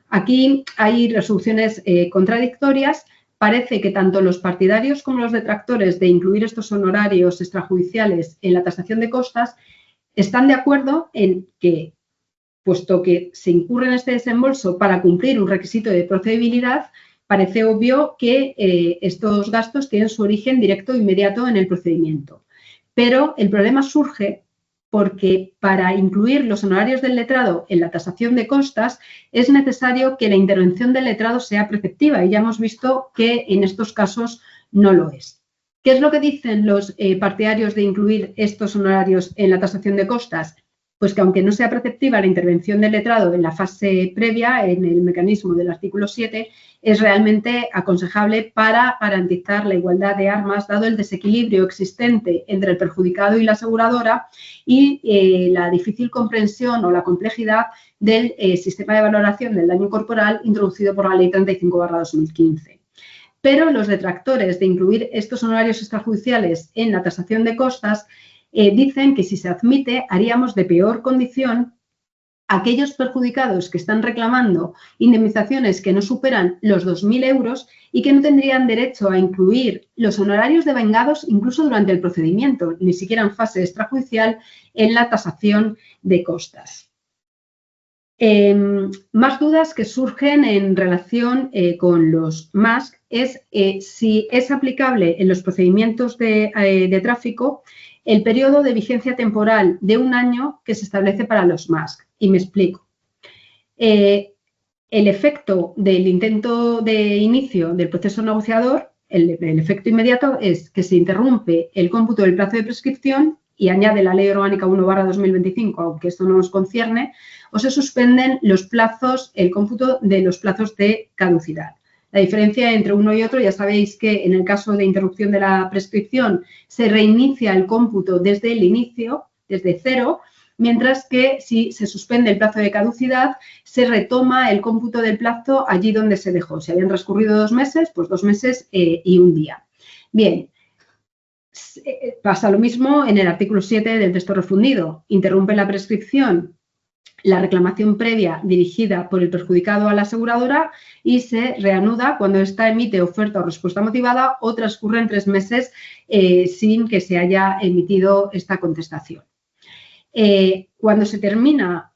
Aquí hay resoluciones contradictorias. Parece que tanto los partidarios como los detractores de incluir estos honorarios extrajudiciales en la tasación de costas están de acuerdo en que, puesto que se incurre en este desembolso para cumplir un requisito de procedibilidad, parece obvio que estos gastos tienen su origen directo e inmediato en el procedimiento. Pero el problema surge porque para incluir los honorarios del letrado en la tasación de costas es necesario que la intervención del letrado sea preceptiva y ya hemos visto que en estos casos no lo es. ¿Qué es lo que dicen los partidarios de incluir estos honorarios en la tasación de costas? Pues que aunque no sea preceptiva la intervención del letrado en la fase previa, en el mecanismo del artículo 7, es realmente aconsejable para garantizar la igualdad de armas, dado el desequilibrio existente entre el perjudicado y la aseguradora y la difícil comprensión o la complejidad del sistema de valoración del daño corporal introducido por la Ley 35/2015. pero los detractores de incluir estos honorarios extrajudiciales en la tasación de costas dicen que si se admite haríamos de peor condición aquellos perjudicados que están reclamando indemnizaciones que no superan los 2.000 euros y que no tendrían derecho a incluir los honorarios devengados incluso durante el procedimiento, ni siquiera en fase extrajudicial, en la tasación de costas. Más dudas que surgen en relación con los MASC es si es aplicable en los procedimientos de tráfico el periodo de vigencia temporal de 1 año que se establece para los MASC. Y me explico. El efecto del intento de inicio del proceso negociador, el efecto inmediato es que se interrumpe el cómputo del plazo de prescripción y añade la Ley Orgánica 1/2025, aunque esto no nos concierne, o se suspenden los plazos, el cómputo de los plazos de caducidad. La diferencia entre uno y otro, ya sabéis que en el caso de interrupción de la prescripción se reinicia el cómputo desde el inicio, desde cero, mientras que si se suspende el plazo de caducidad, se retoma el cómputo del plazo allí donde se dejó. Si habían transcurrido 2 meses, pues 2 meses y 1 día. Bien, pasa lo mismo en el artículo 7 del texto refundido. Interrumpe la prescripción la reclamación previa dirigida por el perjudicado a la aseguradora y se reanuda cuando ésta emite oferta o respuesta motivada o transcurren 3 meses sin que se haya emitido esta contestación. Cuando se termina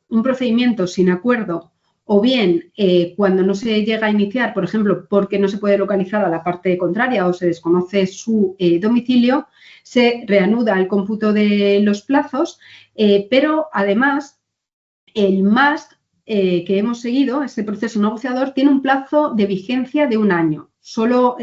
un procedimiento sin acuerdo o bien cuando no se llega a iniciar, por ejemplo, porque no se puede localizar a la parte contraria o se desconoce su domicilio, se reanuda el cómputo de los plazos, pero además el MASC que hemos seguido, este proceso negociador, tiene un plazo de vigencia de 1 año. Solo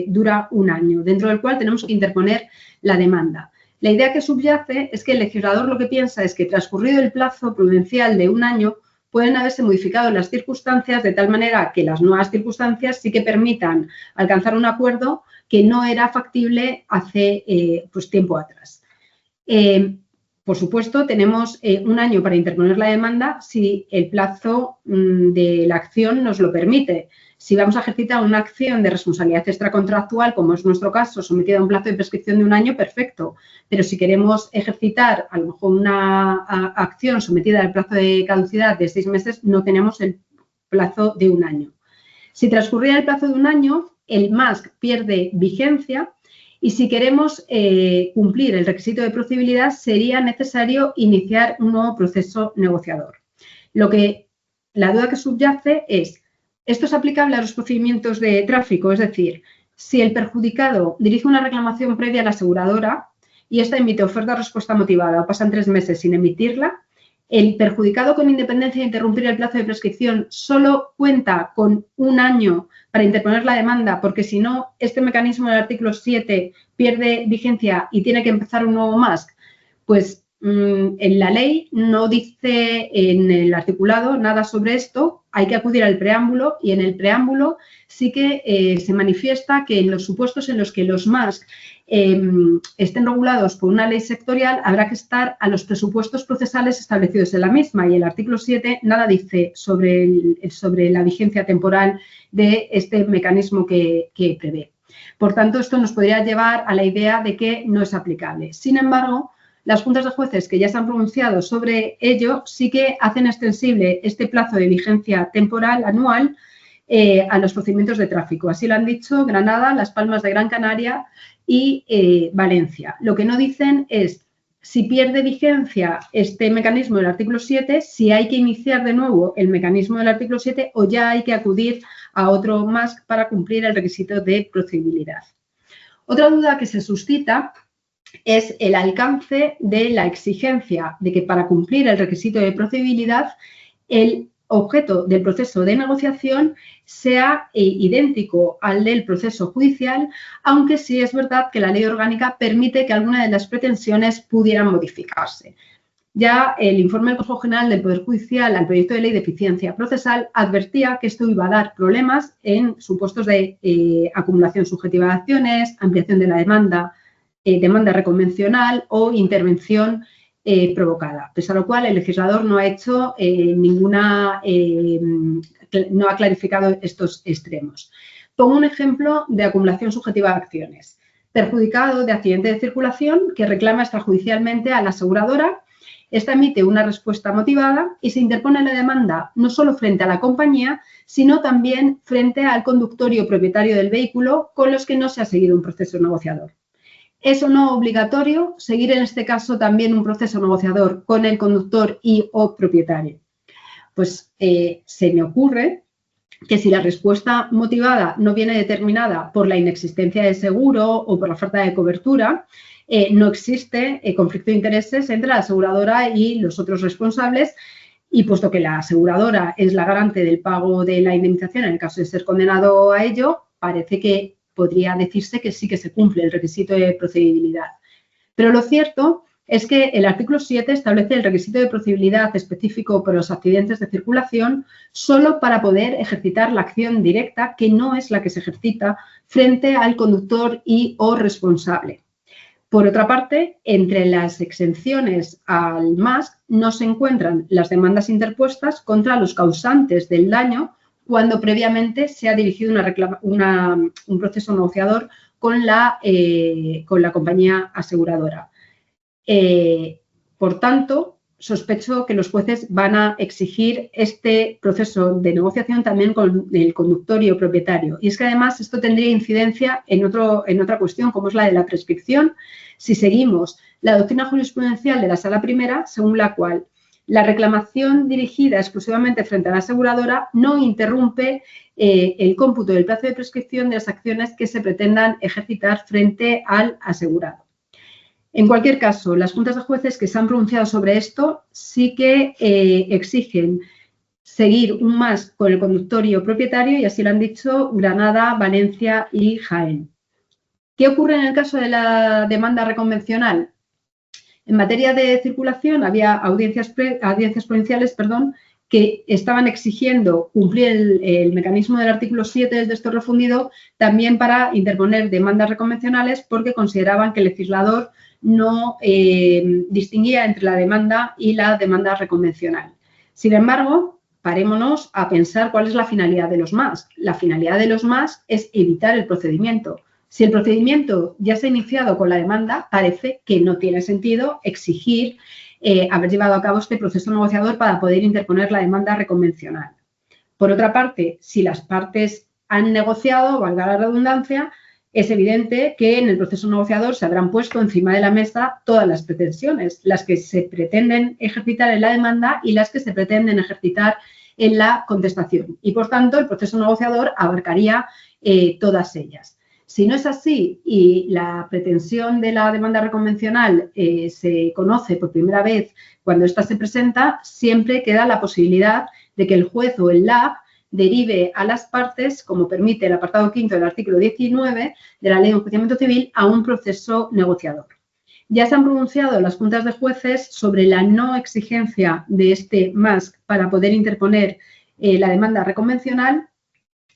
dura 1 año, dentro del cual tenemos que interponer la demanda. La idea que subyace es que el legislador lo que piensa es que transcurrido el plazo prudencial de 1 año pueden haberse modificado las circunstancias de tal manera que las nuevas circunstancias sí que permitan alcanzar un acuerdo que no era factible hace pues tiempo atrás. Por supuesto, tenemos 1 año para interponer la demanda si el plazo de la acción nos lo permite. Si vamos a ejercitar una acción de responsabilidad extracontractual, como es nuestro caso, sometida a un plazo de prescripción de 1 año, perfecto. Pero si queremos ejercitar a lo mejor una acción sometida al plazo de caducidad de 6 meses, no tenemos el plazo de 1 año. Si transcurriera el plazo de 1 año, el MASC pierde vigencia. Y si queremos cumplir el requisito de procedibilidad, sería necesario iniciar un nuevo proceso negociador. La duda que subyace es, ¿esto es aplicable a los procedimientos de tráfico? Es decir, si el perjudicado dirige una reclamación previa a la aseguradora y esta emite oferta de respuesta motivada o pasan 3 meses sin emitirla, el perjudicado, con independencia de interrumpir el plazo de prescripción, solo cuenta con 1 año para interponer la demanda, porque si no, este mecanismo del artículo 7 pierde vigencia y tiene que empezar un nuevo MASC. Pues en la ley no dice en el articulado nada sobre esto, hay que acudir al preámbulo y en el preámbulo sí que se manifiesta que en los supuestos en los que los MASC estén regulados por una ley sectorial, habrá que estar a los presupuestos procesales establecidos en la misma y el artículo 7 nada dice sobre la vigencia temporal de este mecanismo que prevé. Por tanto, esto nos podría llevar a la idea de que no es aplicable. Sin embargo, las juntas de jueces que ya se han pronunciado sobre ello sí que hacen extensible este plazo de vigencia temporal anual a los procedimientos de tráfico. Así lo han dicho Granada, Las Palmas de Gran Canaria y Valencia. Lo que no dicen es si pierde vigencia este mecanismo del artículo 7, si hay que iniciar de nuevo el mecanismo del artículo 7 o ya hay que acudir a otro MASC para cumplir el requisito de procedibilidad. Otra duda que se suscita es el alcance de la exigencia de que para cumplir el requisito de procedibilidad el objeto del proceso de negociación sea idéntico al del proceso judicial, aunque sí es verdad que la ley orgánica permite que alguna de las pretensiones pudieran modificarse. Ya el informe del Consejo General del Poder Judicial al proyecto de ley de eficiencia procesal advertía que esto iba a dar problemas en supuestos de acumulación subjetiva de acciones, ampliación de la demanda reconvencional o intervención provocada, pese a lo cual el legislador no ha hecho no ha clarificado estos extremos. Pongo un ejemplo de acumulación subjetiva de acciones. Perjudicado de accidente de circulación que reclama extrajudicialmente a la aseguradora. Esta emite una respuesta motivada y se interpone la demanda no solo frente a la compañía, sino también frente al conductor o propietario del vehículo con los que no se ha seguido un proceso negociador. ¿Es o no obligatorio seguir en este caso también un proceso negociador con el conductor y o propietario? Pues se me ocurre que si la respuesta motivada no viene determinada por la inexistencia de seguro o por la falta de cobertura, no existe conflicto de intereses entre la aseguradora y los otros responsables, y puesto que la aseguradora es la garante del pago de la indemnización en el caso de ser condenado a ello, parece que podría decirse que sí que se cumple el requisito de procedibilidad. Pero lo cierto es que el artículo 7 establece el requisito de procedibilidad específico para los accidentes de circulación solo para poder ejercitar la acción directa, que no es la que se ejercita frente al conductor y o responsable. Por otra parte, entre las exenciones al MASC no se encuentran las demandas interpuestas contra los causantes del daño cuando previamente se ha dirigido un proceso negociador con la compañía aseguradora. Por tanto, sospecho que los jueces van a exigir este proceso de negociación también con el conductor y el propietario. Y es que además esto tendría incidencia en otra cuestión, como es la de la prescripción, si seguimos la doctrina jurisprudencial de la Sala Primera, según la cual la reclamación dirigida exclusivamente frente a la aseguradora no interrumpe el cómputo del plazo de prescripción de las acciones que se pretendan ejercitar frente al asegurado. En cualquier caso, las juntas de jueces que se han pronunciado sobre esto sí que exigen seguir un MASC con el conductor y o propietario, y así lo han dicho Granada, Valencia y Jaén. ¿Qué ocurre en el caso de la demanda reconvencional? En materia de circulación había audiencias provinciales que estaban exigiendo cumplir el mecanismo del artículo 7 del texto refundido también para interponer demandas reconvencionales porque consideraban que el legislador no distinguía entre la demanda y la demanda reconvencional. Sin embargo, parémonos a pensar cuál es la finalidad de los MASC. La finalidad de los MASC es evitar el procedimiento. Si el procedimiento ya se ha iniciado con la demanda, parece que no tiene sentido exigir haber llevado a cabo este proceso negociador para poder interponer la demanda reconvencional. Por otra parte, si las partes han negociado, valga la redundancia, es evidente que en el proceso negociador se habrán puesto encima de la mesa todas las pretensiones, las que se pretenden ejercitar en la demanda y las que se pretenden ejercitar en la contestación. Y, por tanto, el proceso negociador abarcaría todas ellas. Si no es así y la pretensión de la demanda reconvencional se conoce por primera vez cuando ésta se presenta, siempre queda la posibilidad de que el juez o el LAB derive a las partes, como permite el apartado 5 del artículo 19 de la Ley de Enjuiciamiento Civil, a un proceso negociador. Ya se han pronunciado las juntas de jueces sobre la no exigencia de este MASC para poder interponer la demanda reconvencional.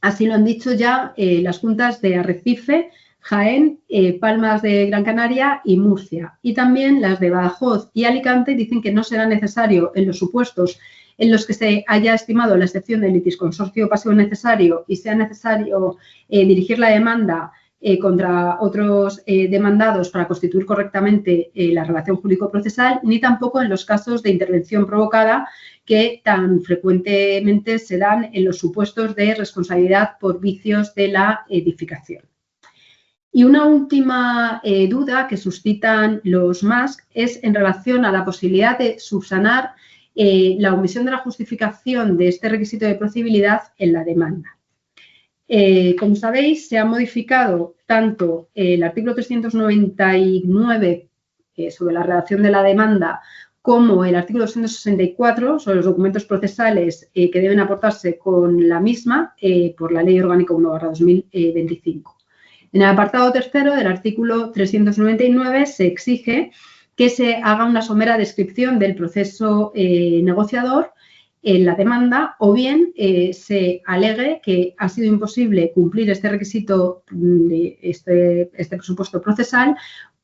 Así lo han dicho ya las juntas de Arrecife, Jaén, Palmas de Gran Canaria y Murcia. Y también las de Badajoz y Alicante dicen que no será necesario en los supuestos en los que se haya estimado la excepción del litisconsorcio pasivo necesario y sea necesario dirigir la demanda contra otros demandados para constituir correctamente la relación jurídico-procesal, ni tampoco en los casos de intervención provocada que tan frecuentemente se dan en los supuestos de responsabilidad por vicios de la edificación. Y una última duda que suscitan los MASC es en relación a la posibilidad de subsanar la omisión de la justificación de este requisito de procedibilidad en la demanda. Como sabéis, se ha modificado tanto el artículo 399 sobre la redacción de la demanda como el artículo 264 sobre los documentos procesales que deben aportarse con la misma por la Ley Orgánica 1/2025. En el apartado tercero del artículo 399 se exige que se haga una somera descripción del proceso negociador en la demanda o bien se alegue que ha sido imposible cumplir este requisito de este presupuesto procesal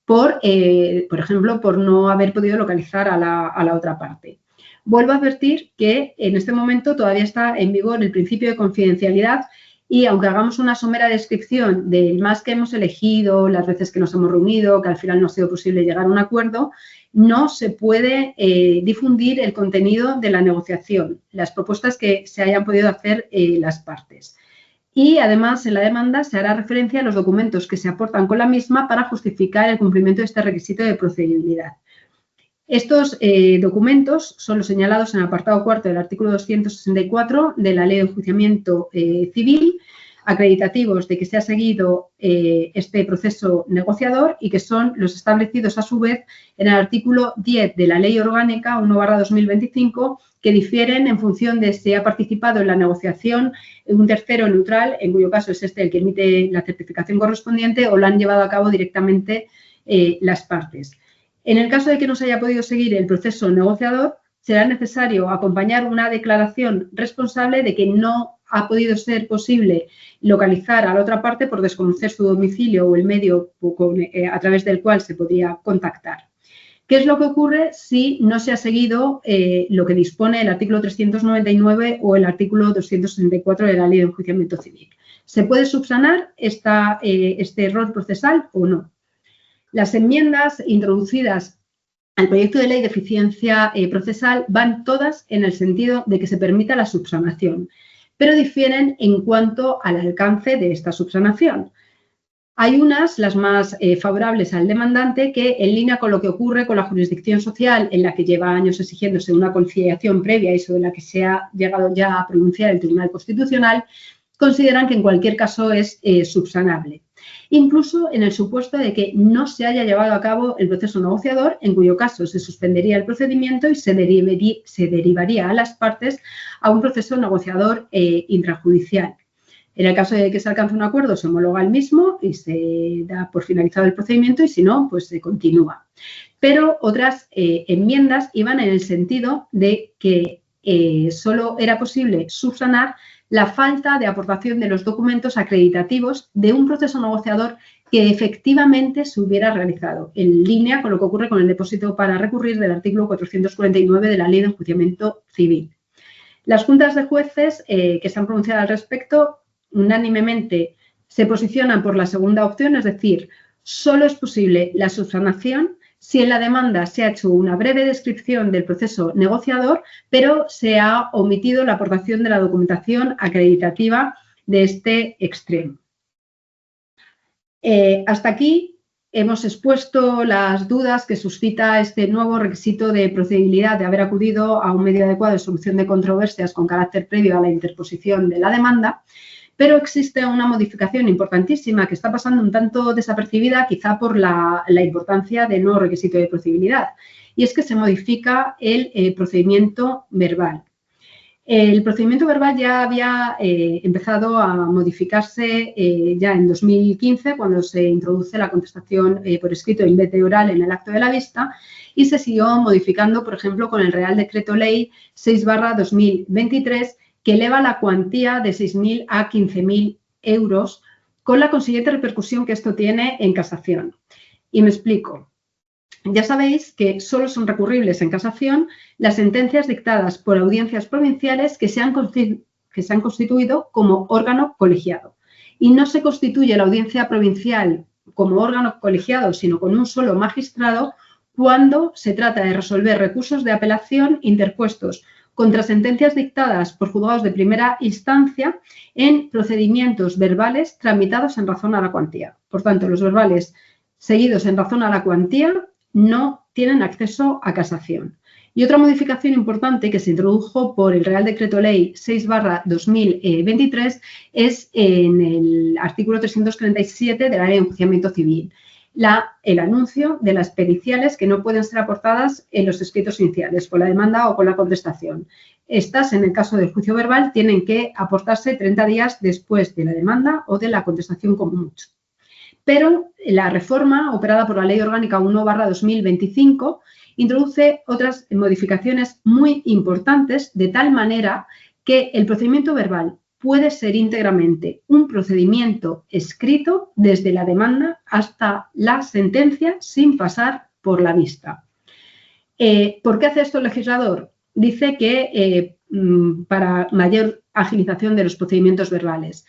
por ejemplo, por no haber podido localizar a la otra parte. Vuelvo a advertir que en este momento todavía está en vigor el principio de confidencialidad y aunque hagamos una somera descripción del más que hemos elegido, las veces que nos hemos reunido, que al final no ha sido posible llegar a un acuerdo, no se puede difundir el contenido de la negociación, las propuestas que se hayan podido hacer las partes. Y además en la demanda se hará referencia a los documentos que se aportan con la misma para justificar el cumplimiento de este requisito de procedibilidad. Estos documentos son los señalados en el apartado cuarto del artículo 264 de la Ley de Enjuiciamiento Civil, acreditativos de que se ha seguido este proceso negociador y que son los establecidos a su vez en el artículo 10 de la Ley Orgánica 1/2025, que difieren en función de si ha participado en la negociación un tercero neutral, en cuyo caso es este el que emite la certificación correspondiente, o lo han llevado a cabo directamente las partes. En el caso de que no se haya podido seguir el proceso negociador, será necesario acompañar una declaración responsable de que no ha podido ser posible localizar a la otra parte por desconocer su domicilio o el medio a través del cual se podía contactar. ¿Qué es lo que ocurre si no se ha seguido lo que dispone el artículo 399 o el artículo 264 de la Ley de Enjuiciamiento Civil? ¿Se puede subsanar este error procesal o no? Las enmiendas introducidas al proyecto de ley de eficiencia procesal van todas en el sentido de que se permita la subsanación, pero difieren en cuanto al alcance de esta subsanación. Hay unas, las más favorables al demandante, que en línea con lo que ocurre con la jurisdicción social en la que lleva años exigiéndose una conciliación previa y sobre la que se ha llegado ya a pronunciar el Tribunal Constitucional, consideran que en cualquier caso es subsanable. Incluso en el supuesto de que no se haya llevado a cabo el proceso negociador, en cuyo caso se suspendería el procedimiento y se derivaría a las partes a un proceso negociador intrajudicial. En el caso de que se alcance un acuerdo, se homologa el mismo y se da por finalizado el procedimiento y si no, pues se continúa. Pero otras enmiendas iban en el sentido de que solo era posible subsanar la falta de aportación de los documentos acreditativos de un proceso negociador que efectivamente se hubiera realizado, en línea con lo que ocurre con el depósito para recurrir del artículo 449 de la Ley de Enjuiciamiento Civil. Las juntas de jueces que se han pronunciado al respecto unánimemente se posicionan por la segunda opción, es decir, solo es posible la subsanación si en la demanda se ha hecho una breve descripción del proceso negociador, pero se ha omitido la aportación de la documentación acreditativa de este extremo. Hasta aquí hemos expuesto las dudas que suscita este nuevo requisito de procedibilidad de haber acudido a un medio adecuado de solución de controversias con carácter previo a la interposición de la demanda. Pero existe una modificación importantísima que está pasando un tanto desapercibida, quizá por la importancia del nuevo requisito de procedibilidad, y es que se modifica el procedimiento verbal. El procedimiento verbal ya había empezado a modificarse ya en 2015, cuando se introduce la contestación por escrito en vez de oral en el acto de la vista, y se siguió modificando, por ejemplo, con el Real Decreto Ley 6/2023, que eleva la cuantía de 6.000 a 15.000 euros, con la consiguiente repercusión que esto tiene en casación. Y me explico. Ya sabéis que solo son recurribles en casación las sentencias dictadas por audiencias provinciales que se han constituido como órgano colegiado. Y no se constituye la audiencia provincial como órgano colegiado, sino con un solo magistrado, cuando se trata de resolver recursos de apelación interpuestos contra sentencias dictadas por juzgados de primera instancia en procedimientos verbales tramitados en razón a la cuantía. Por tanto, los verbales seguidos en razón a la cuantía no tienen acceso a casación. Y otra modificación importante que se introdujo por el Real Decreto Ley 6/2023 es en el artículo 337 de la Ley de Enjuiciamiento Civil. El anuncio de las periciales que no pueden ser aportadas en los escritos iniciales, con la demanda o con la contestación. Estas, en el caso del juicio verbal, tienen que aportarse 30 días después de la demanda o de la contestación como mucho. Pero la reforma operada por la Ley Orgánica 1/2025 introduce otras modificaciones muy importantes, de tal manera que el procedimiento verbal puede ser íntegramente un procedimiento escrito desde la demanda hasta la sentencia sin pasar por la vista. ¿Por qué hace esto el legislador? Dice que para mayor agilización de los procedimientos verbales.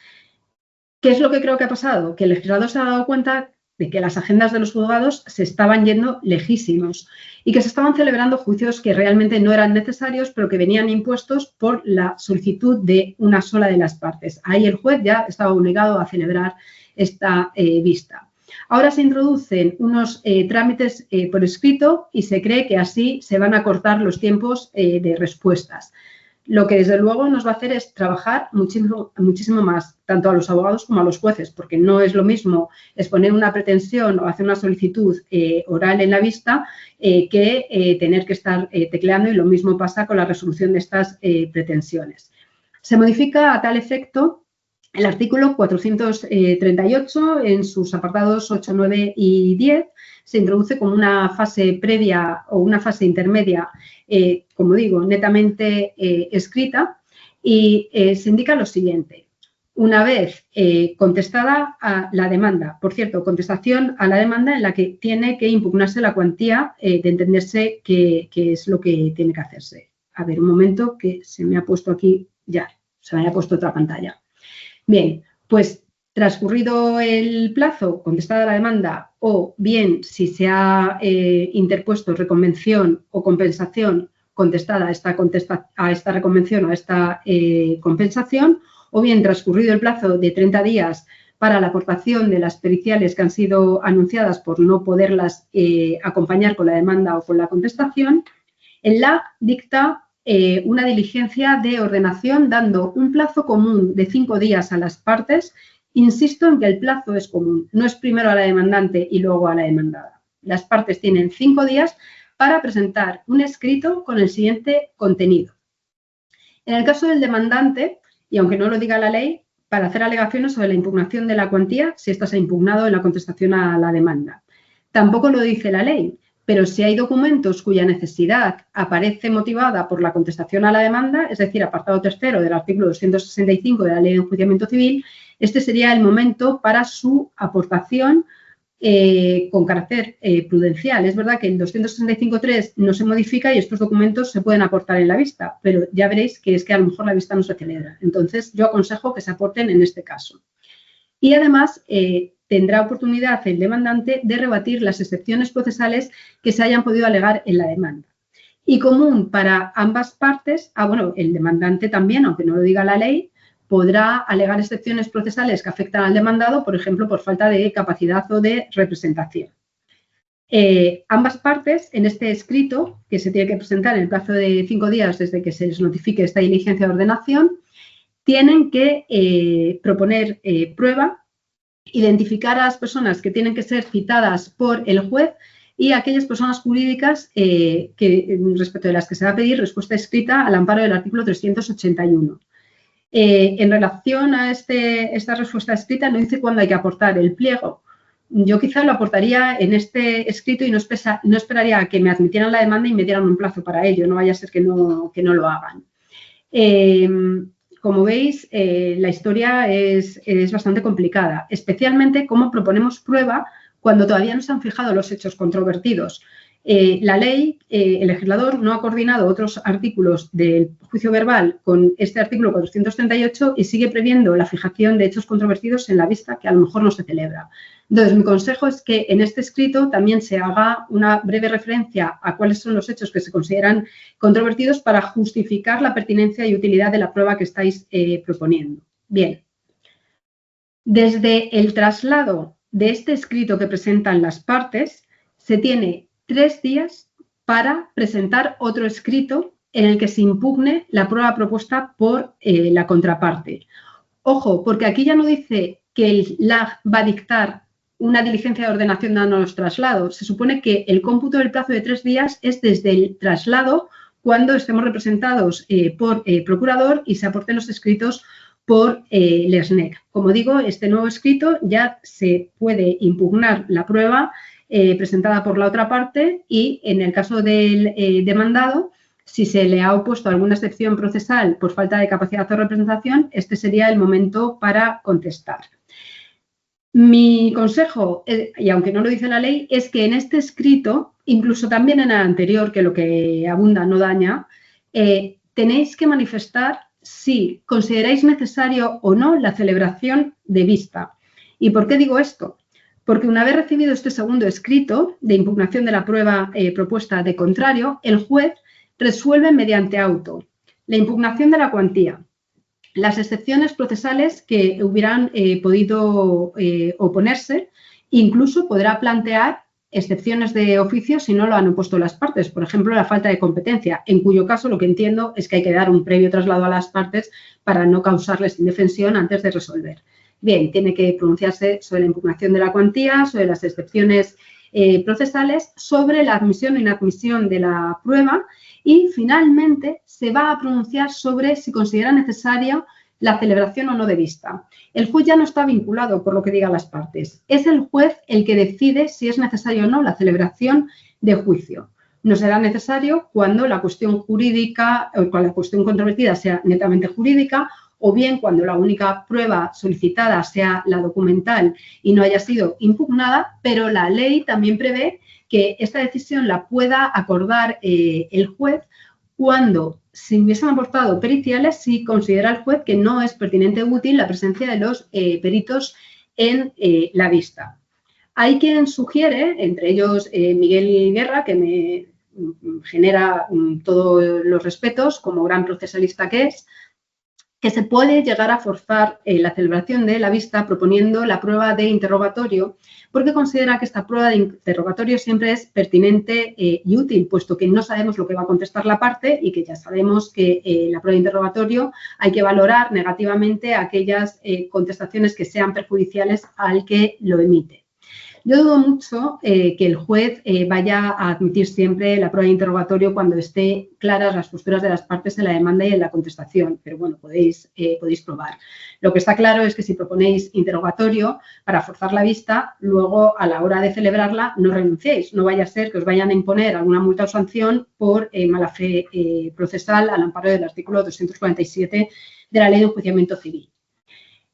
¿Qué es lo que creo que ha pasado? Que el legislador se ha dado cuenta de que las agendas de los juzgados se estaban yendo lejísimos y que se estaban celebrando juicios que realmente no eran necesarios, pero que venían impuestos por la solicitud de una sola de las partes. Ahí el juez ya estaba obligado a celebrar esta vista. Ahora se introducen unos trámites por escrito y se cree que así se van a cortar los tiempos de respuestas. Lo que desde luego nos va a hacer es trabajar muchísimo más, tanto a los abogados como a los jueces, porque no es lo mismo exponer una pretensión o hacer una solicitud oral en la vista que tener que estar tecleando, y lo mismo pasa con la resolución de estas pretensiones. Se modifica a tal efecto el artículo 438 en sus apartados 8, 9 y 10. Se introduce como una fase previa o una fase intermedia, como digo, netamente escrita, y se indica lo siguiente. Una vez contestada a la demanda, por cierto, contestación a la demanda en la que tiene que impugnarse la cuantía de entenderse qué es lo que tiene que hacerse. A ver, un momento, que se me ha puesto aquí, ya, se me ha puesto otra pantalla. Bien, pues transcurrido el plazo, contestada la demanda, o bien si se ha interpuesto reconvención o compensación, contestada a esta reconvención o a esta compensación, o bien transcurrido el plazo de 30 días para la aportación de las periciales que han sido anunciadas por no poderlas acompañar con la demanda o con la contestación, el LAC dicta una diligencia de ordenación dando un plazo común de 5 días a las partes. Insisto en que el plazo es común, no es primero a la demandante y luego a la demandada. Las partes tienen 5 días para presentar un escrito con el siguiente contenido. En el caso del demandante, y aunque no lo diga la ley, para hacer alegaciones sobre la impugnación de la cuantía, si ésta se ha impugnado en la contestación a la demanda. Tampoco lo dice la ley, pero si hay documentos cuya necesidad aparece motivada por la contestación a la demanda, es decir, apartado tercero del artículo 265 de la Ley de Enjuiciamiento Civil, este sería el momento para su aportación con carácter prudencial. Es verdad que el 265.3 no se modifica y estos documentos se pueden aportar en la vista, pero ya veréis que es que a lo mejor la vista no se celebra. Entonces, yo aconsejo que se aporten en este caso. Y además, tendrá oportunidad el demandante de rebatir las excepciones procesales que se hayan podido alegar en la demanda. Y común para ambas partes, el demandante también, aunque no lo diga la ley, podrá alegar excepciones procesales que afectan al demandado, por ejemplo, por falta de capacidad o de representación. Ambas partes, en este escrito, que se tiene que presentar en el plazo de 5 días desde que se les notifique esta diligencia de ordenación, tienen que proponer prueba, identificar a las personas que tienen que ser citadas por el juez y aquellas personas jurídicas respecto de las que se va a pedir respuesta escrita al amparo del artículo 381. En relación a esta respuesta escrita, no dice cuándo hay que aportar el pliego. Yo quizá lo aportaría en este escrito y no esperaría a que me admitieran la demanda y me dieran un plazo para ello, no vaya a ser que no lo hagan. Como veis, la historia es bastante complicada, especialmente cómo proponemos prueba cuando todavía no se han fijado los hechos controvertidos. La ley, el legislador no ha coordinado otros artículos del juicio verbal con este artículo 438 y sigue previendo la fijación de hechos controvertidos en la vista que a lo mejor no se celebra. Entonces, mi consejo es que en este escrito también se haga una breve referencia a cuáles son los hechos que se consideran controvertidos para justificar la pertinencia y utilidad de la prueba que estáis proponiendo. Bien, desde el traslado de este escrito que presentan las partes, se tiene 3 días para presentar otro escrito en el que se impugne la prueba propuesta por la contraparte. Ojo, porque aquí ya no dice que el LAG va a dictar una diligencia de ordenación dando los traslados. Se supone que el cómputo del plazo de 3 días es desde el traslado cuando estemos representados por procurador y se aporten los escritos por el SNEC. Como digo, este nuevo escrito ya se puede impugnar la prueba presentada por la otra parte y en el caso del demandado, si se le ha opuesto alguna excepción procesal por falta de capacidad o representación, este sería el momento para contestar. Mi consejo, y aunque no lo dice la ley, es que en este escrito, incluso también en el anterior, que lo que abunda no daña, tenéis que manifestar si consideráis necesario o no la celebración de vista. ¿Y por qué digo esto? Porque una vez recibido este segundo escrito de impugnación de la prueba propuesta de contrario, el juez resuelve mediante auto la impugnación de la cuantía, las excepciones procesales que hubieran podido oponerse, incluso podrá plantear excepciones de oficio si no lo han opuesto las partes, por ejemplo, la falta de competencia, en cuyo caso lo que entiendo es que hay que dar un previo traslado a las partes para no causarles indefensión antes de resolver. Bien, tiene que pronunciarse sobre la impugnación de la cuantía, sobre las excepciones procesales, sobre la admisión o inadmisión de la prueba y, finalmente, se va a pronunciar sobre si considera necesaria la celebración o no de vista. El juez ya no está vinculado por lo que digan las partes. Es el juez el que decide si es necesario o no la celebración de juicio. No será necesario cuando la cuestión jurídica o cuando la cuestión controvertida sea netamente jurídica o bien cuando la única prueba solicitada sea la documental y no haya sido impugnada, pero la ley también prevé que esta decisión la pueda acordar el juez cuando se hubiesen aportado periciales si considera el juez que no es pertinente o útil la presencia de los peritos en la vista. Hay quien sugiere, entre ellos Miguel Guerra, que me genera todos los respetos como gran procesalista que se puede llegar a forzar la celebración de la vista proponiendo la prueba de interrogatorio, porque considera que esta prueba de interrogatorio siempre es pertinente y útil, puesto que no sabemos lo que va a contestar la parte y que ya sabemos que la prueba de interrogatorio hay que valorar negativamente aquellas contestaciones que sean perjudiciales al que lo emite. Yo dudo mucho que el juez vaya a admitir siempre la prueba de interrogatorio cuando esté claras las posturas de las partes en la demanda y en la contestación, pero bueno, podéis probar. Lo que está claro es que si proponéis interrogatorio para forzar la vista, luego a la hora de celebrarla no renunciéis. No vaya a ser que os vayan a imponer alguna multa o sanción por mala fe procesal al amparo del artículo 247 de la Ley de Enjuiciamiento Civil.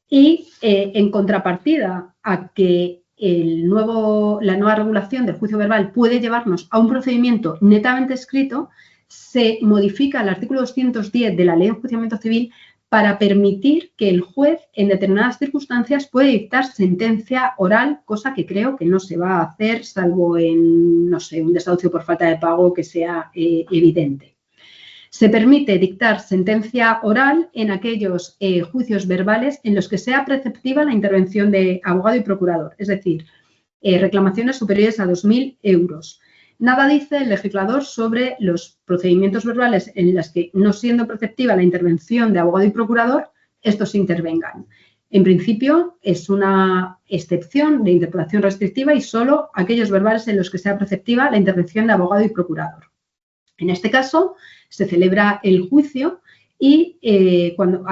Y en contrapartida a que la nueva regulación del juicio verbal puede llevarnos a un procedimiento netamente escrito, se modifica el artículo 210 de la Ley de Enjuiciamiento Civil para permitir que el juez en determinadas circunstancias puede dictar sentencia oral, cosa que creo que no se va a hacer salvo en, no sé, un desahucio por falta de pago que sea evidente. Se permite dictar sentencia oral en aquellos juicios verbales en los que sea preceptiva la intervención de abogado y procurador, es decir, reclamaciones superiores a 2.000 euros. Nada dice el legislador sobre los procedimientos verbales en los que, no siendo preceptiva la intervención de abogado y procurador, estos intervengan. En principio, es una excepción de interpretación restrictiva y solo aquellos verbales en los que sea preceptiva la intervención de abogado y procurador. En este caso, se celebra el juicio y cuando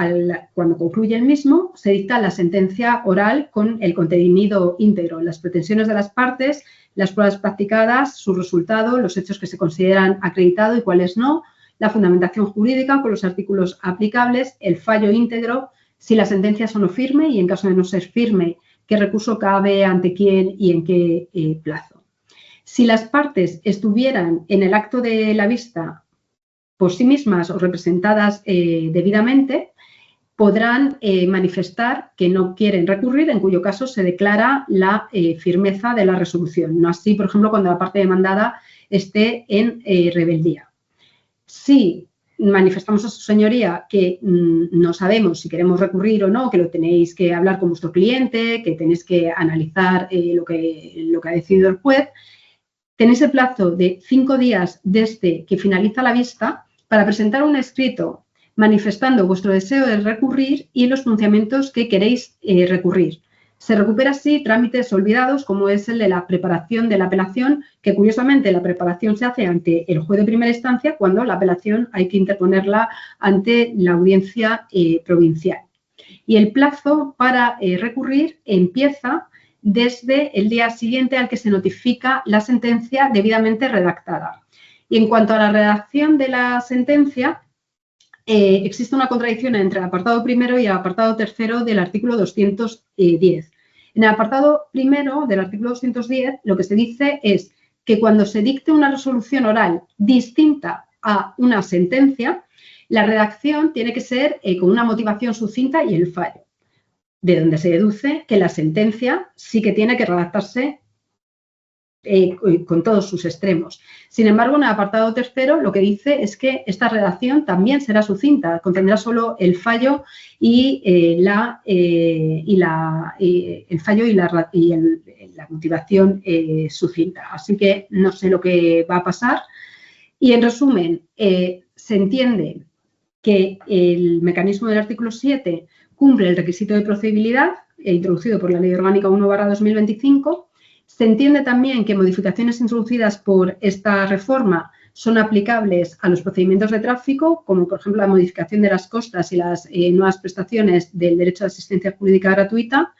concluye el mismo, se dicta la sentencia oral con el contenido íntegro, las pretensiones de las partes, las pruebas practicadas, su resultado, los hechos que se consideran acreditados y cuáles no, la fundamentación jurídica con los artículos aplicables, el fallo íntegro, si la sentencia es o no firme y en caso de no ser firme, qué recurso cabe, ante quién y en qué plazo. Si las partes estuvieran en el acto de la vista por sí mismas o representadas debidamente, podrán manifestar que no quieren recurrir, en cuyo caso se declara la firmeza de la resolución. No así, por ejemplo, cuando la parte demandada esté en rebeldía. Si manifestamos a su señoría que no sabemos si queremos recurrir o no, que lo tenéis que hablar con vuestro cliente, que tenéis que analizar lo que ha decidido el juez, tenéis el plazo de 5 días desde que finaliza la vista para presentar un escrito manifestando vuestro deseo de recurrir y los pronunciamientos que queréis recurrir. Se recupera así trámites olvidados como es el de la preparación de la apelación, que curiosamente la preparación se hace ante el juez de primera instancia cuando la apelación hay que interponerla ante la audiencia provincial. Y el plazo para recurrir empieza desde el día siguiente al que se notifica la sentencia debidamente redactada. Y en cuanto a la redacción de la sentencia, existe una contradicción entre el apartado primero y el apartado tercero del artículo 210. En el apartado primero del artículo 210, lo que se dice es que cuando se dicte una resolución oral distinta a una sentencia, la redacción tiene que ser con una motivación sucinta y el fallo, de donde se deduce que la sentencia sí que tiene que redactarse con todos sus extremos. Sin embargo, en el apartado tercero lo que dice es que esta redacción también será sucinta, contendrá solo el fallo y la motivación sucinta. Así que no sé lo que va a pasar. Y en resumen, se entiende que el mecanismo del artículo 7 cumple el requisito de procedibilidad introducido por la Ley Orgánica 1/2025. Se entiende también que modificaciones introducidas por esta reforma son aplicables a los procedimientos de tráfico, como por ejemplo la modificación de las costas y las nuevas prestaciones del derecho de asistencia jurídica gratuita.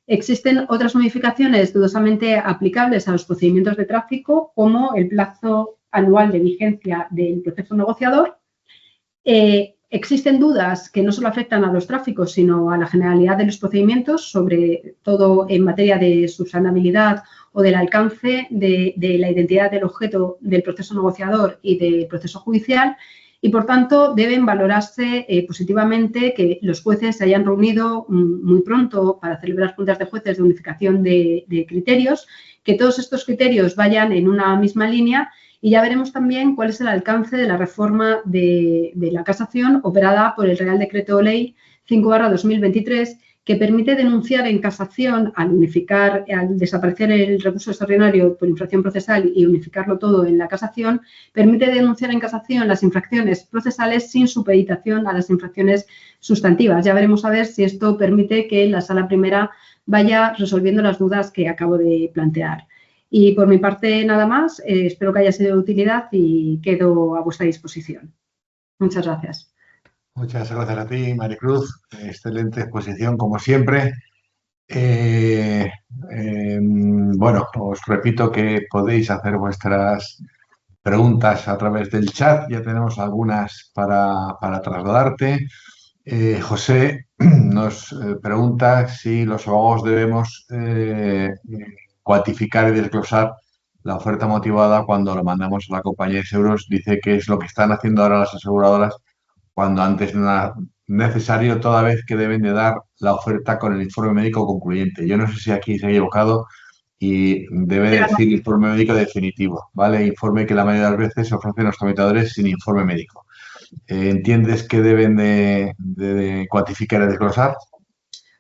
Existen otras modificaciones dudosamente aplicables a los procedimientos de tráfico, como el plazo anual de vigencia del proceso negociador. Existen dudas que no solo afectan a los tráficos, sino a la generalidad de los procedimientos, sobre todo en materia de subsanabilidad o del alcance de la identidad del objeto del proceso negociador y del proceso judicial, y por tanto deben valorarse positivamente que los jueces se hayan reunido muy pronto para celebrar juntas de jueces de unificación de criterios, que todos estos criterios vayan en una misma línea. Y ya veremos también cuál es el alcance de la reforma de la casación operada por el Real Decreto Ley 5/2023, que permite denunciar en casación al desaparecer el recurso extraordinario por infracción procesal y unificarlo todo en la casación, permite denunciar en casación las infracciones procesales sin supeditación a las infracciones sustantivas. Ya veremos a ver si esto permite que la Sala Primera vaya resolviendo las dudas que acabo de plantear. Y por mi parte, nada más. Espero que haya sido de utilidad y quedo a vuestra disposición. Muchas gracias. Muchas gracias a ti, Maricruz. Excelente exposición, como siempre. Bueno, os repito que podéis hacer vuestras preguntas a través del chat. Ya tenemos algunas para trasladarte. José nos pregunta si los abogados debemos cuantificar y desglosar la oferta motivada cuando lo mandamos a la compañía de seguros. Dice que es lo que están haciendo ahora las aseguradoras, cuando antes no era necesario, toda vez que deben de dar la oferta con el informe médico concluyente. Yo no sé si aquí se ha equivocado y debe decir informe médico definitivo, ¿vale? Informe que la mayoría de las veces ofrecen los tramitadores sin informe médico. ¿Entiendes que deben de cuantificar y desglosar?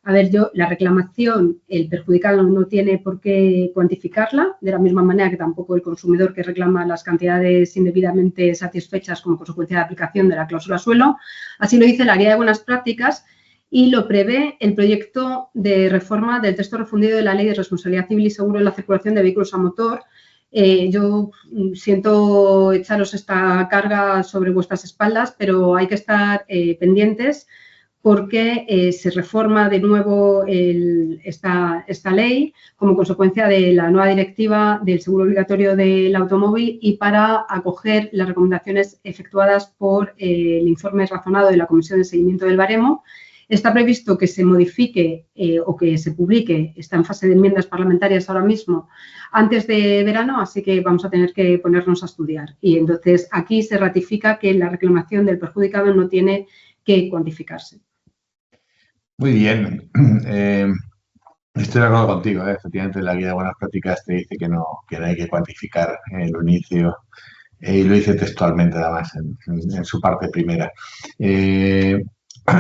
A ver, la reclamación, el perjudicado no tiene por qué cuantificarla, de la misma manera que tampoco el consumidor que reclama las cantidades indebidamente satisfechas como consecuencia de aplicación de la cláusula suelo. Así lo dice la Guía de Buenas Prácticas y lo prevé el proyecto de reforma del texto refundido de la Ley de Responsabilidad Civil y Seguro en la circulación de vehículos a motor. Yo siento echaros esta carga sobre vuestras espaldas, pero hay que estar pendientes, porque se reforma de nuevo esta ley como consecuencia de la nueva directiva del seguro obligatorio del automóvil y para acoger las recomendaciones efectuadas por el informe razonado de la Comisión de Seguimiento del Baremo. Está previsto que se modifique o que se publique, está en fase de enmiendas parlamentarias ahora mismo, antes de verano, así que vamos a tener que ponernos a estudiar. Y entonces aquí se ratifica que la reclamación del perjudicado no tiene que cuantificarse. Muy bien. Estoy de acuerdo contigo, ¿eh? Efectivamente, la guía de buenas prácticas te dice que no hay que cuantificar el inicio, y lo dice textualmente, además, en su parte primera.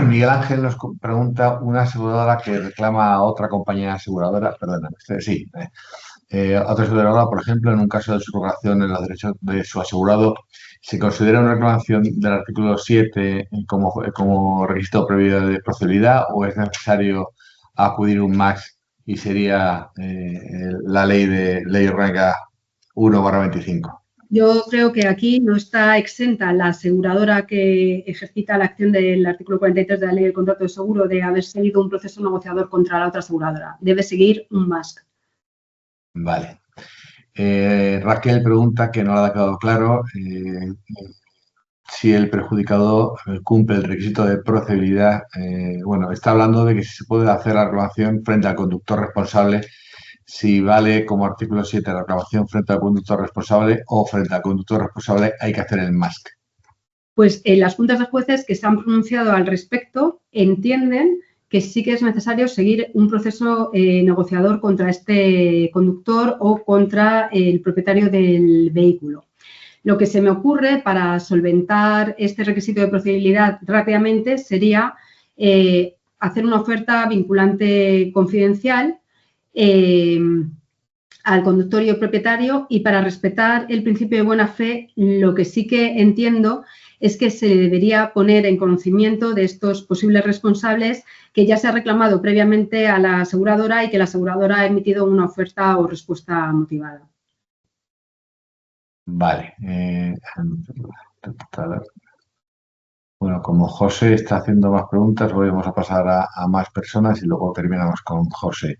Miguel Ángel nos pregunta, una aseguradora que reclama a otra compañía aseguradora, perdona, sí, otra aseguradora, por ejemplo, en un caso de subrogación en los derechos de su asegurado, ¿se considera una reclamación del artículo 7 como requisito previo de procedibilidad o es necesario acudir un MAX y sería la ley orgánica 1/25? Yo creo que aquí no está exenta la aseguradora que ejercita la acción del artículo 43 de la Ley del Contrato de Seguro de haber seguido un proceso negociador contra la otra aseguradora. Debe seguir un MASC. Vale. Raquel pregunta, que no le ha quedado claro, si el perjudicado cumple el requisito de procedibilidad. Bueno, está hablando de que si se puede hacer la reclamación frente al conductor responsable, si vale como artículo 7 la reclamación frente al conductor responsable o frente al conductor responsable hay que hacer el MASC. Pues las juntas de jueces que se han pronunciado al respecto entienden que sí que es necesario seguir un proceso negociador contra este conductor o contra el propietario del vehículo. Lo que se me ocurre para solventar este requisito de procedibilidad rápidamente sería hacer una oferta vinculante confidencial al conductor y al propietario, y para respetar el principio de buena fe, lo que sí que entiendo es que se debería poner en conocimiento de estos posibles responsables que ya se ha reclamado previamente a la aseguradora y que la aseguradora ha emitido una oferta o respuesta motivada. Vale. Bueno, como José está haciendo más preguntas, vamos a pasar a más personas y luego terminamos con José.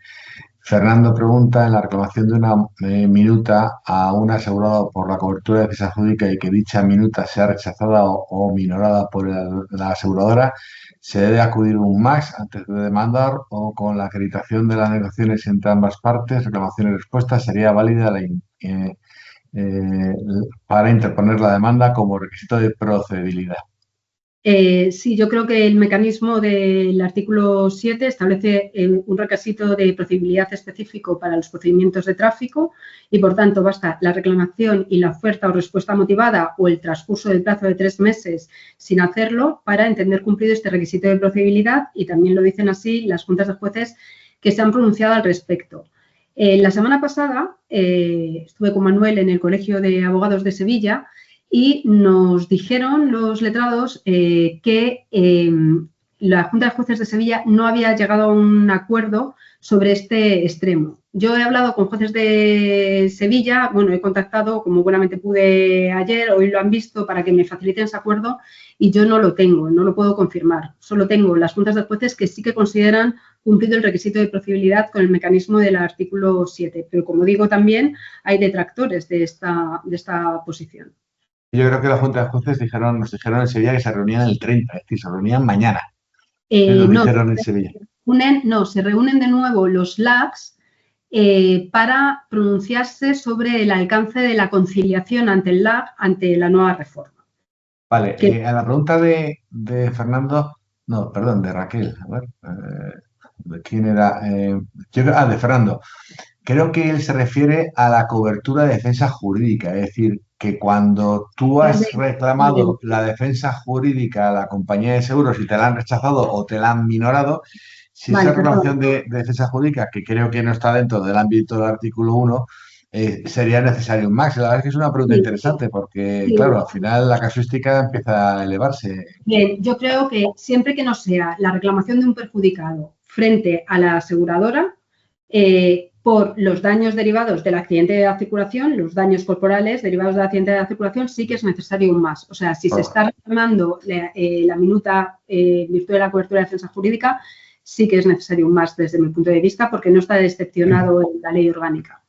Fernando pregunta, en la reclamación de una minuta a un asegurado por la cobertura de defensa jurídica y que dicha minuta sea rechazada o minorada por la aseguradora, ¿se debe acudir un MAX antes de demandar o con la acreditación de las negociaciones entre ambas partes, reclamación y respuesta, sería válida para interponer la demanda como requisito de procedibilidad? Sí, yo creo que el mecanismo del artículo 7 establece un requisito de procedibilidad específico para los procedimientos de tráfico y, por tanto, basta la reclamación y la oferta o respuesta motivada o el transcurso del plazo de 3 meses sin hacerlo para entender cumplido este requisito de procedibilidad, y también lo dicen así las juntas de jueces que se han pronunciado al respecto. La semana pasada estuve con Manuel en el Colegio de Abogados de Sevilla y nos dijeron los letrados que la Junta de Jueces de Sevilla no había llegado a un acuerdo sobre este extremo. Yo he hablado con jueces de Sevilla, bueno, he contactado como buenamente pude ayer, hoy lo han visto para que me faciliten ese acuerdo, y yo no lo tengo, no lo puedo confirmar. Solo tengo las juntas de jueces que sí que consideran cumplido el requisito de procedibilidad con el mecanismo del artículo 7. Pero, como digo, también hay detractores de esta posición. Yo creo que la Junta de Jueces nos dijeron en Sevilla que se reunían el 30, es decir, se reunían mañana. Nos dijeron en Sevilla. Se reúnen de nuevo los LACs para pronunciarse sobre el alcance de la conciliación ante el LAC ante la nueva reforma. Vale, a la pregunta de Fernando, no, perdón, de Raquel, a ver, ¿de quién era? De Fernando. Creo que él se refiere a la cobertura de defensa jurídica, es decir, que cuando tú has reclamado la defensa jurídica a la compañía de seguros y te la han rechazado o te la han minorado, si esa reclamación de defensa jurídica, que creo que no está dentro del ámbito del artículo 1, sería necesario un MAX. La verdad es que es una pregunta interesante porque, claro, al final la casuística empieza a elevarse. Bien, yo creo que siempre que no sea la reclamación de un perjudicado frente a la aseguradora, por los daños derivados del accidente de la circulación, los daños corporales derivados del accidente de la circulación, sí que es necesario un más. O sea, si se está reclamando la minuta en virtud de la cobertura de defensa jurídica, sí que es necesario un más desde mi punto de vista, porque no está excepcionado en la ley orgánica.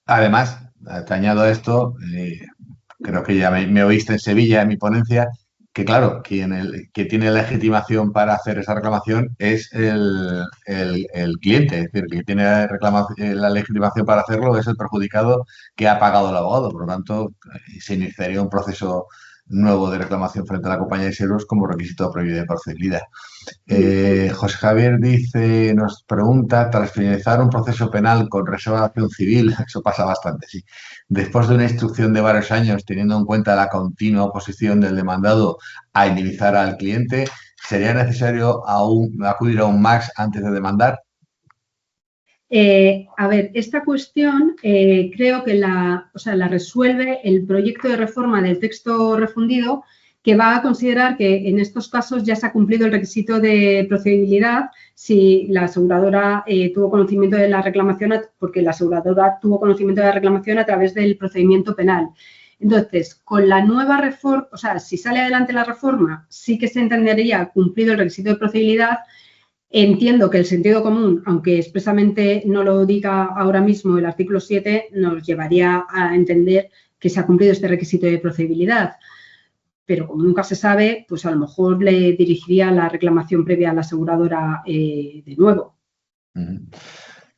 Además, te añado esto, creo que ya me oíste en Sevilla en mi ponencia, que claro, que tiene legitimación para hacer esa reclamación es el cliente, es decir, que tiene la legitimación para hacerlo es el perjudicado que ha pagado el abogado. Por lo tanto, se iniciaría un proceso nuevo de reclamación frente a la compañía de seguros como requisito previo de procedibilidad. José Javier nos pregunta, tras finalizar un proceso penal con reserva de acción civil, eso pasa bastante, sí, después de una instrucción de varios años, teniendo en cuenta la continua oposición del demandado a indemnizar al cliente, ¿sería necesario acudir a un MAX antes de demandar? A ver, esta cuestión creo que la resuelve el proyecto de reforma del texto refundido, que va a considerar que en estos casos ya se ha cumplido el requisito de procedibilidad si la aseguradora tuvo conocimiento de la reclamación, porque la aseguradora tuvo conocimiento de la reclamación a través del procedimiento penal. Entonces, con la nueva reforma, o sea, si sale adelante la reforma, sí que se entendería cumplido el requisito de procedibilidad. Entiendo que el sentido común, aunque expresamente no lo diga ahora mismo el artículo 7, nos llevaría a entender que se ha cumplido este requisito de procedibilidad. Pero como nunca se sabe, pues a lo mejor le dirigiría la reclamación previa a la aseguradora de nuevo.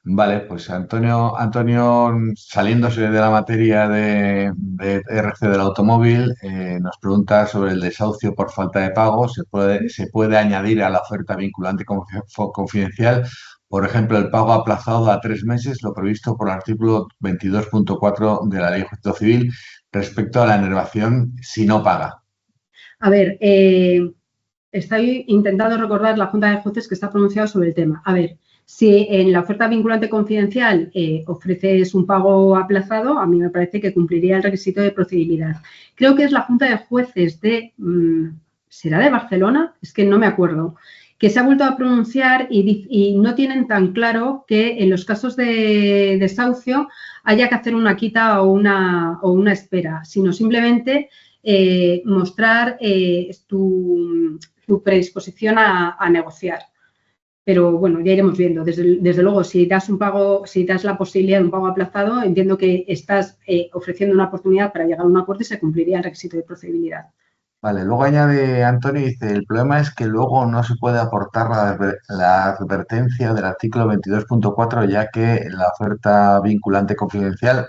Vale, pues Antonio, saliéndose de la materia de RC del automóvil, nos pregunta sobre el desahucio por falta de pago. ¿Se puede añadir a la oferta vinculante confidencial, por ejemplo, el pago aplazado a 3 meses, lo previsto por el artículo 22.4 de la Ley de Justicia Civil respecto a la enervación si no paga? A ver, estoy intentando recordar la Junta de Jueces que está pronunciado sobre el tema. A ver, si en la oferta vinculante confidencial ofreces un pago aplazado, a mí me parece que cumpliría el requisito de procedibilidad. Creo que es la Junta de Jueces ¿será de Barcelona? Es que no me acuerdo, que se ha vuelto a pronunciar y no tienen tan claro que en los casos de desahucio haya que hacer una quita o una espera, sino simplemente mostrar tu predisposición a negociar. Pero bueno, ya iremos viendo. Desde luego, si das un pago, si das la posibilidad de un pago aplazado, entiendo que estás ofreciendo una oportunidad para llegar a un acuerdo y se cumpliría el requisito de procedibilidad. Vale, luego añade Antonio y dice, el problema es que luego no se puede aportar la advertencia del artículo 22.4, ya que la oferta vinculante confidencial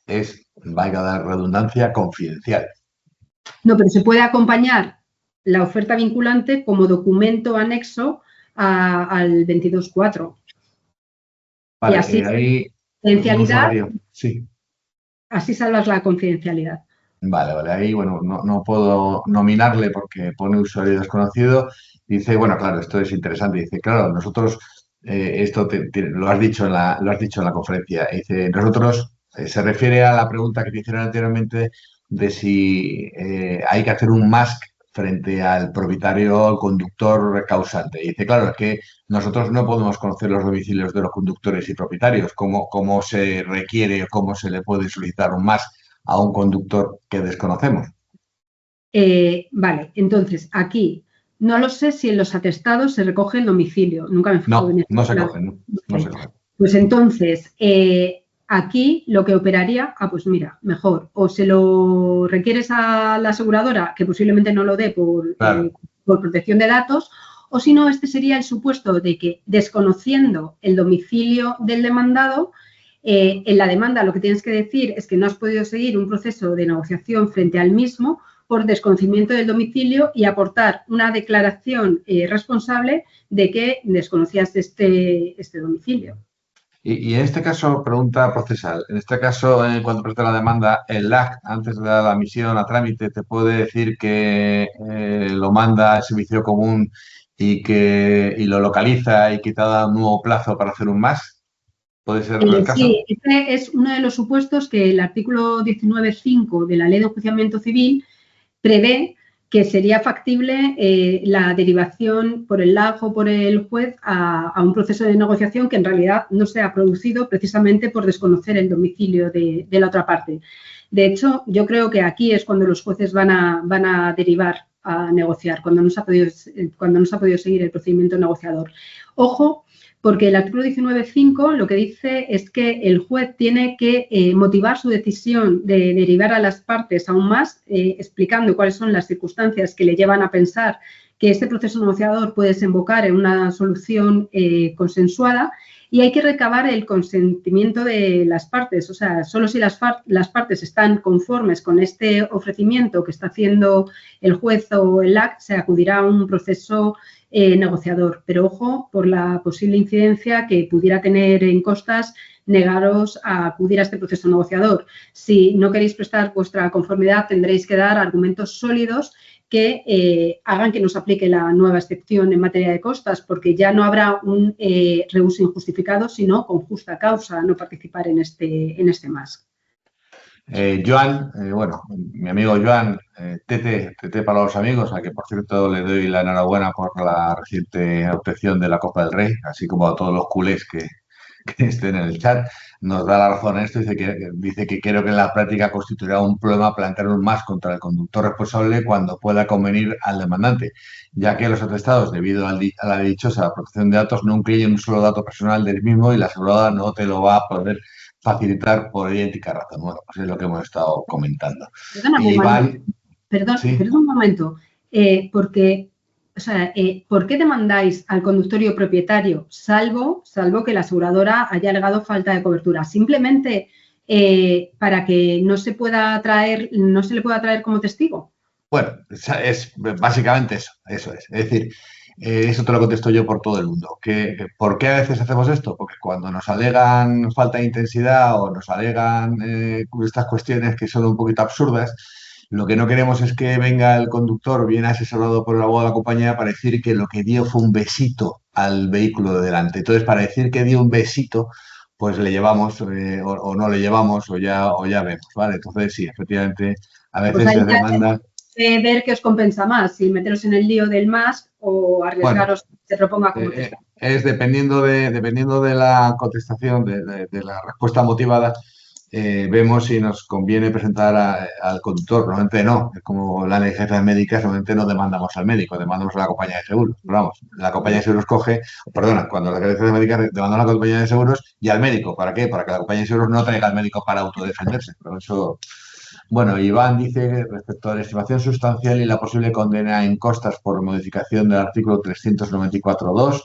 es, valga la redundancia, confidencial. No, pero se puede acompañar la oferta vinculante como documento anexo al 22.4. Y Vale, así, ahí un confidencialidad, usuario, sí. así salvas la confidencialidad. Vale, ahí, bueno, no puedo nominarle porque pone usuario desconocido. Dice, bueno, claro, esto es interesante. Dice, claro, nosotros, esto lo has dicho en la conferencia. Dice, nosotros, se refiere a la pregunta que te hicieron anteriormente de si hay que hacer un mask frente al propietario, al conductor causante. Dice, claro, es que nosotros no podemos conocer los domicilios de los conductores y propietarios. ¿Cómo se requiere o cómo se le puede solicitar un mask a un conductor que desconocemos? Vale, entonces aquí no lo sé si en los atestados se recoge el domicilio. Nunca me he fijado en No, eso. no se cogen, no se cogen. Pues entonces, aquí lo que operaría, pues mira, mejor, o se lo requieres a la aseguradora, que posiblemente no lo dé Claro, por protección de datos, o si no, este sería el supuesto de que desconociendo el domicilio del demandado, en la demanda lo que tienes que decir es que no has podido seguir un proceso de negociación frente al mismo por desconocimiento del domicilio y aportar una declaración responsable de que desconocías este domicilio. y en este caso, pregunta procesal. En este caso, cuando presenta la demanda, el LAC, antes de dar la misión a trámite, te puede decir que lo manda al servicio común y lo localiza y que te da un nuevo plazo para hacer un más. ¿Puede ser el caso? Sí, este es uno de los supuestos que el artículo 19.5 de la Ley de Enjuiciamiento Civil prevé que sería factible la derivación por el LAG o por el juez a un proceso de negociación que en realidad no se ha producido precisamente por desconocer el domicilio de la otra parte. De hecho, yo creo que aquí es cuando los jueces van a derivar a negociar, cuando no se ha podido seguir el procedimiento negociador. Ojo, porque el artículo 19.5 lo que dice es que el juez tiene que motivar su decisión de derivar a las partes aún más, explicando cuáles son las circunstancias que le llevan a pensar que este proceso negociador puede desembocar en una solución consensuada, y hay que recabar el consentimiento de las partes. O sea, solo si las partes están conformes con este ofrecimiento que está haciendo el juez o el LAC, se acudirá a un proceso negociador. Pero ojo por la posible incidencia que pudiera tener en costas negaros a acudir a este proceso negociador. Si no queréis prestar vuestra conformidad, tendréis que dar argumentos sólidos que hagan que nos aplique la nueva excepción en materia de costas, porque ya no habrá un reuso injustificado, sino con justa causa no participar en este más. Joan, bueno, mi amigo Joan, Tete para los amigos, a que por cierto le doy la enhorabuena por la reciente obtención de la Copa del Rey, así como a todos los culés que estén en el chat, nos da la razón en esto. Dice que creo que en la práctica constituirá un problema plantear un más contra el conductor responsable cuando pueda convenir al demandante, ya que los atestados, debido a la dichosa protección de datos, no incluyen un solo dato personal del mismo y la asegurada no te lo va a poder facilitar por idéntica razón. Bueno, pues es lo que hemos estado comentando. Perdóname, Y Manuel, Iván, perdón sí, un momento, porque o sea, ¿por qué demandáis al conductorio propietario, salvo que la aseguradora haya alegado falta de cobertura? Simplemente para que no se le pueda traer como testigo. Bueno, es básicamente eso es. Es decir, eso te lo contesto yo por todo el mundo. ¿Por qué a veces hacemos esto? Porque cuando nos alegan falta de intensidad o nos alegan estas cuestiones que son un poquito absurdas, lo que no queremos es que venga el conductor bien asesorado por el abogado de la compañía para decir que lo que dio fue un besito al vehículo de delante. Entonces, para decir que dio un besito, pues le llevamos o no le llevamos o ya vemos, ¿vale? Entonces, sí, efectivamente, a Pues veces ahí se demanda. ver qué os compensa más, si meteros en el lío del MASC o Bueno, arriesgaros que se proponga como testigo. es dependiendo de la contestación, de la respuesta motivada, vemos si nos conviene presentar al conductor. Normalmente no, es como las negligencias médicas, normalmente no demandamos al médico, demandamos a la compañía de seguros. Pero vamos, la compañía de seguros cuando las negligencias médicas demandamos a la compañía de seguros y al médico. ¿Para qué? Para que la compañía de seguros no traiga al médico para autodefenderse. Pero eso. Bueno, Iván dice respecto a la estimación sustancial y la posible condena en costas por modificación del artículo 394.2,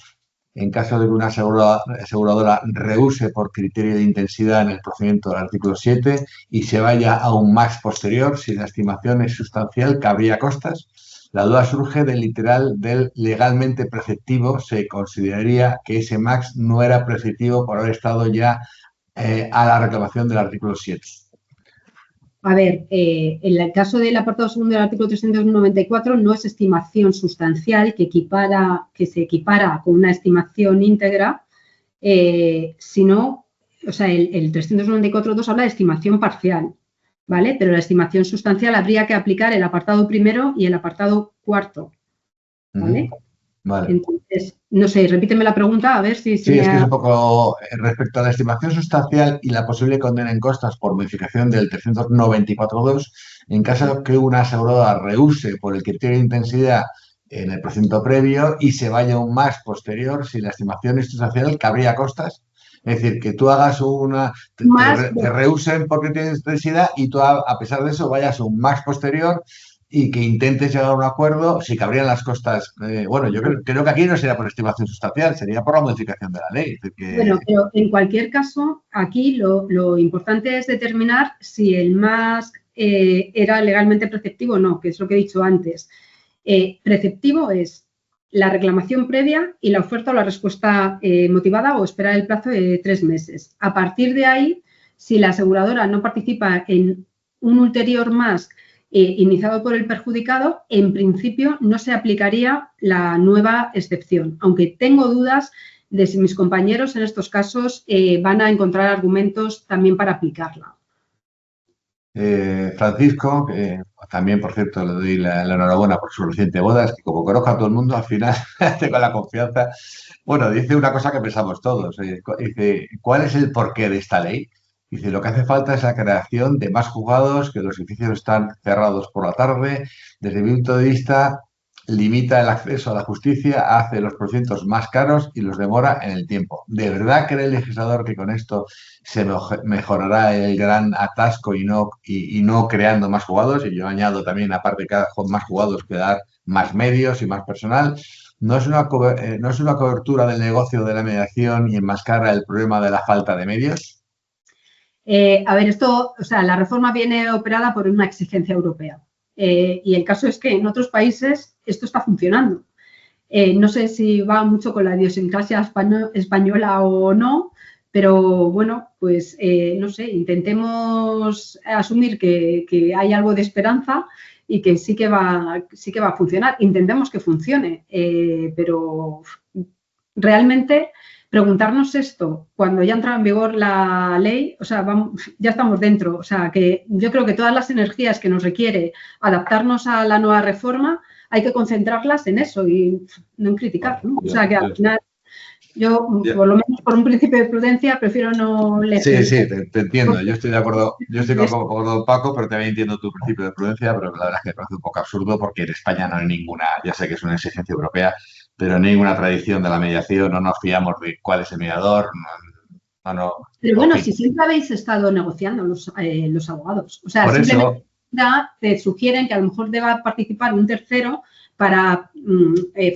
en caso de que una aseguradora rehúse por criterio de intensidad en el procedimiento del artículo 7 y se vaya a un max posterior, si la estimación es sustancial, ¿cabría costas? La duda surge del literal del legalmente preceptivo. Se consideraría que ese max no era preceptivo por haber estado ya a la reclamación del artículo 7. A ver, en el caso del apartado segundo del artículo 394 no es estimación sustancial que se equipara con una estimación íntegra, sino, o sea, el 394.2 habla de estimación parcial, ¿vale? Pero la estimación sustancial habría que aplicar el apartado primero y el apartado cuarto, ¿vale? Vale. Entonces, no sé, repíteme la pregunta, a ver si... Sí, es que es un poco respecto a la estimación sustancial y la posible condena en costas por modificación del 394.2, en caso de que una aseguradora rehúse por el criterio de intensidad en el procedimiento previo y se vaya a un más posterior, si la estimación es sustancial, ¿cabría costas? Es decir, que tú hagas te rehusen por criterio de intensidad y tú, a pesar de eso, vayas a un más posterior y que intentes llegar a un acuerdo, si cabrían las costas. Bueno, yo creo que aquí no sería por estimación sustancial, sería por la modificación de la ley. Es decir, Bueno, pero en cualquier caso, aquí lo importante es determinar si el MASC era legalmente preceptivo o no, que es lo que he dicho antes. Preceptivo es la reclamación previa y la oferta o la respuesta motivada o esperar el plazo de 3 meses. A partir de ahí, si la aseguradora no participa en un ulterior MASC iniciado por el perjudicado, en principio no se aplicaría la nueva excepción, aunque tengo dudas de si mis compañeros en estos casos van a encontrar argumentos también para aplicarla. Francisco, también, por cierto, le doy la enhorabuena por su reciente boda, es que como conozco a todo el mundo, al final tengo la confianza. Bueno, dice una cosa que pensamos todos. Dice, ¿cuál es el porqué de esta ley? Dice, lo que hace falta es la creación de más juzgados, que los edificios están cerrados por la tarde. Desde mi punto de vista, limita el acceso a la justicia, hace los procedimientos más caros y los demora en el tiempo. ¿De verdad cree el legislador que con esto se mejorará el gran atasco y no creando más jugados? Y yo añado también, aparte de cada más jugados, que dar más medios y más personal. No es una cobertura del negocio de la mediación y enmascara el problema de la falta de medios. A ver, esto, o sea, la reforma viene operada por una exigencia europea. Y el caso es que en otros países esto está funcionando. No sé si va mucho con la idiosincrasia española o no, pero bueno, pues no sé, intentemos asumir que hay algo de esperanza y que sí que va a funcionar. Intentemos que funcione, pero realmente preguntarnos esto cuando ya entra en vigor la ley, o sea, ya estamos dentro. O sea, que yo creo que todas las energías que nos requiere adaptarnos a la nueva reforma hay que concentrarlas en eso y no en criticar, ¿no? O sea, que al final yo, por lo menos por un principio de prudencia, prefiero no leer. Sí, te entiendo. Yo estoy de acuerdo, con Paco, pero también entiendo tu principio de prudencia, pero la verdad es que me parece un poco absurdo porque en España no hay ninguna, ya sé que es una exigencia europea, pero no hay ninguna tradición de la mediación, no nos fiamos de cuál es el mediador, no. Pero bueno, si siempre habéis estado negociando los abogados, o sea, por simplemente eso, te sugieren que a lo mejor deba participar un tercero para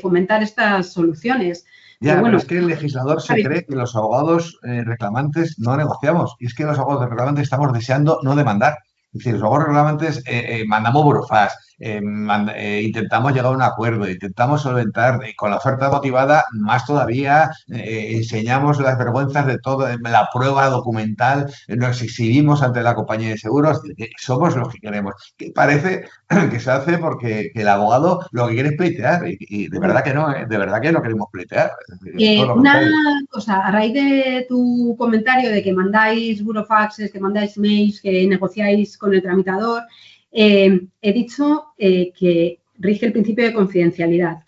fomentar estas soluciones. Ya, pero pero es que el legislador se Javi. cree que los abogados reclamantes no negociamos. Y es que los abogados reclamantes estamos deseando no demandar. Es decir, los abogados reclamantes mandamos burofax, intentamos llegar a un acuerdo, intentamos solventar con la oferta motivada, más todavía, enseñamos las vergüenzas de todo, la prueba documental, nos exhibimos ante la compañía de seguros, somos los que queremos. Que parece que se hace porque que el abogado lo que quiere es pleitear y de verdad que no, de verdad que no queremos pleitear. Todo lo Una contrario. cosa, a raíz de tu comentario de que mandáis burofaxes, que mandáis mails, que negociáis con el tramitador, he dicho que rige el principio de confidencialidad.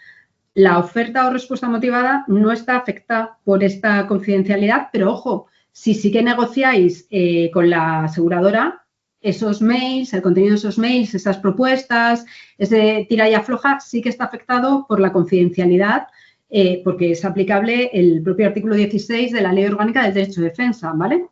La oferta o respuesta motivada no está afectada por esta confidencialidad, pero ojo, si sí que negociáis con la aseguradora, esos mails, el contenido de esos mails, esas propuestas, ese tira y afloja, sí que está afectado por la confidencialidad, porque es aplicable el propio artículo 16 de la Ley Orgánica del Derecho de Defensa, ¿vale?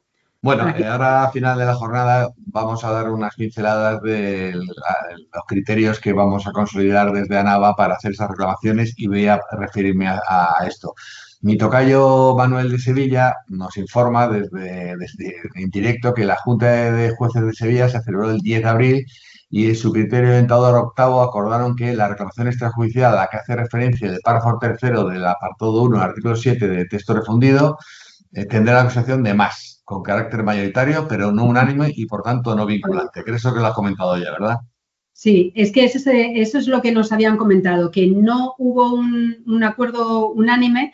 Bueno, ahora a final de la jornada vamos a dar unas pinceladas de los criterios que vamos a consolidar desde ANAVA para hacer esas reclamaciones y voy a referirme a esto. Mi tocayo Manuel de Sevilla nos informa desde en directo que la Junta de Jueces de Sevilla se celebró el 10 de abril y en su criterio orientador octavo acordaron que la reclamación extrajudicial a la que hace referencia el párrafo tercero del apartado 1 del artículo 7 de texto refundido tendrá la acusación de más, con carácter mayoritario, pero no unánime y por tanto no vinculante. Creo que lo has comentado ya, ¿verdad? Sí, es que eso es lo que nos habían comentado, que no hubo un acuerdo unánime.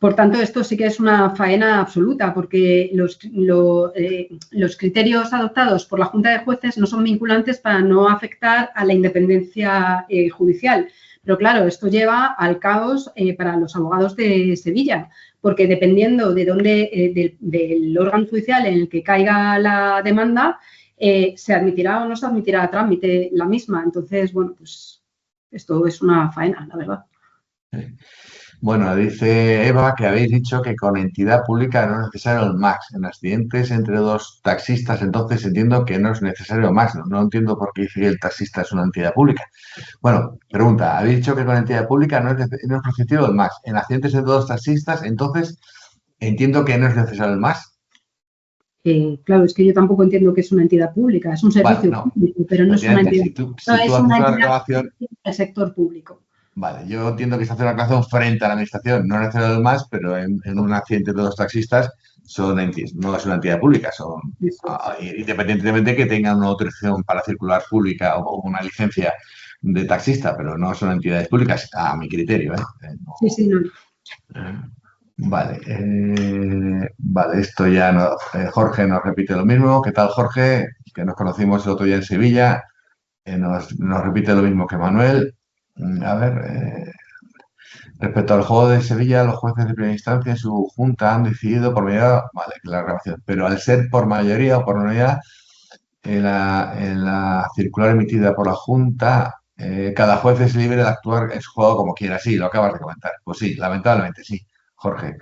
Por tanto, esto sí que es una faena absoluta, porque los criterios adoptados por la Junta de Jueces no son vinculantes para no afectar a la independencia judicial. Pero claro, esto lleva al caos para los abogados de Sevilla, porque dependiendo de dónde, del órgano judicial en el que caiga la demanda, se admitirá o no se admitirá a trámite la misma. Entonces, bueno, pues esto es una faena, la verdad. Bueno, dice Eva que habéis dicho que con entidad pública no es necesario el MAX. En accidentes entre dos taxistas, entonces entiendo que no es necesario el MAX. No entiendo por qué dice que el taxista es una entidad pública. Bueno, pregunta, habéis dicho que con entidad pública no es prescriptivo el MAX. En accidentes entre dos taxistas, entonces entiendo que no es necesario el MAX. Claro, es que yo tampoco entiendo que es una entidad pública, es un servicio público, pero no es una entidad. Si tú haces una reclamación del sector público. Vale, yo entiendo que se hace una reclamación frente a la administración, no necesario el MAX, pero en un accidente de dos taxistas no es una entidad pública, son independientemente que tengan una autorización para circular pública o una licencia de taxista, pero no son entidades públicas, a mi criterio. No. Sí, no. Vale, vale, esto ya no. Jorge nos repite lo mismo. ¿Qué tal, Jorge? Que nos conocimos el otro día en Sevilla. Nos repite lo mismo que Manuel. A ver, respecto al juego de Sevilla, los jueces de primera instancia en su junta han decidido por mayoría, vale, la grabación, pero al ser por mayoría o por unanimidad, en la circular emitida por la junta, cada juez es libre de actuar en su juego como quiera. Sí, lo acabas de comentar. Pues sí, lamentablemente sí, Jorge.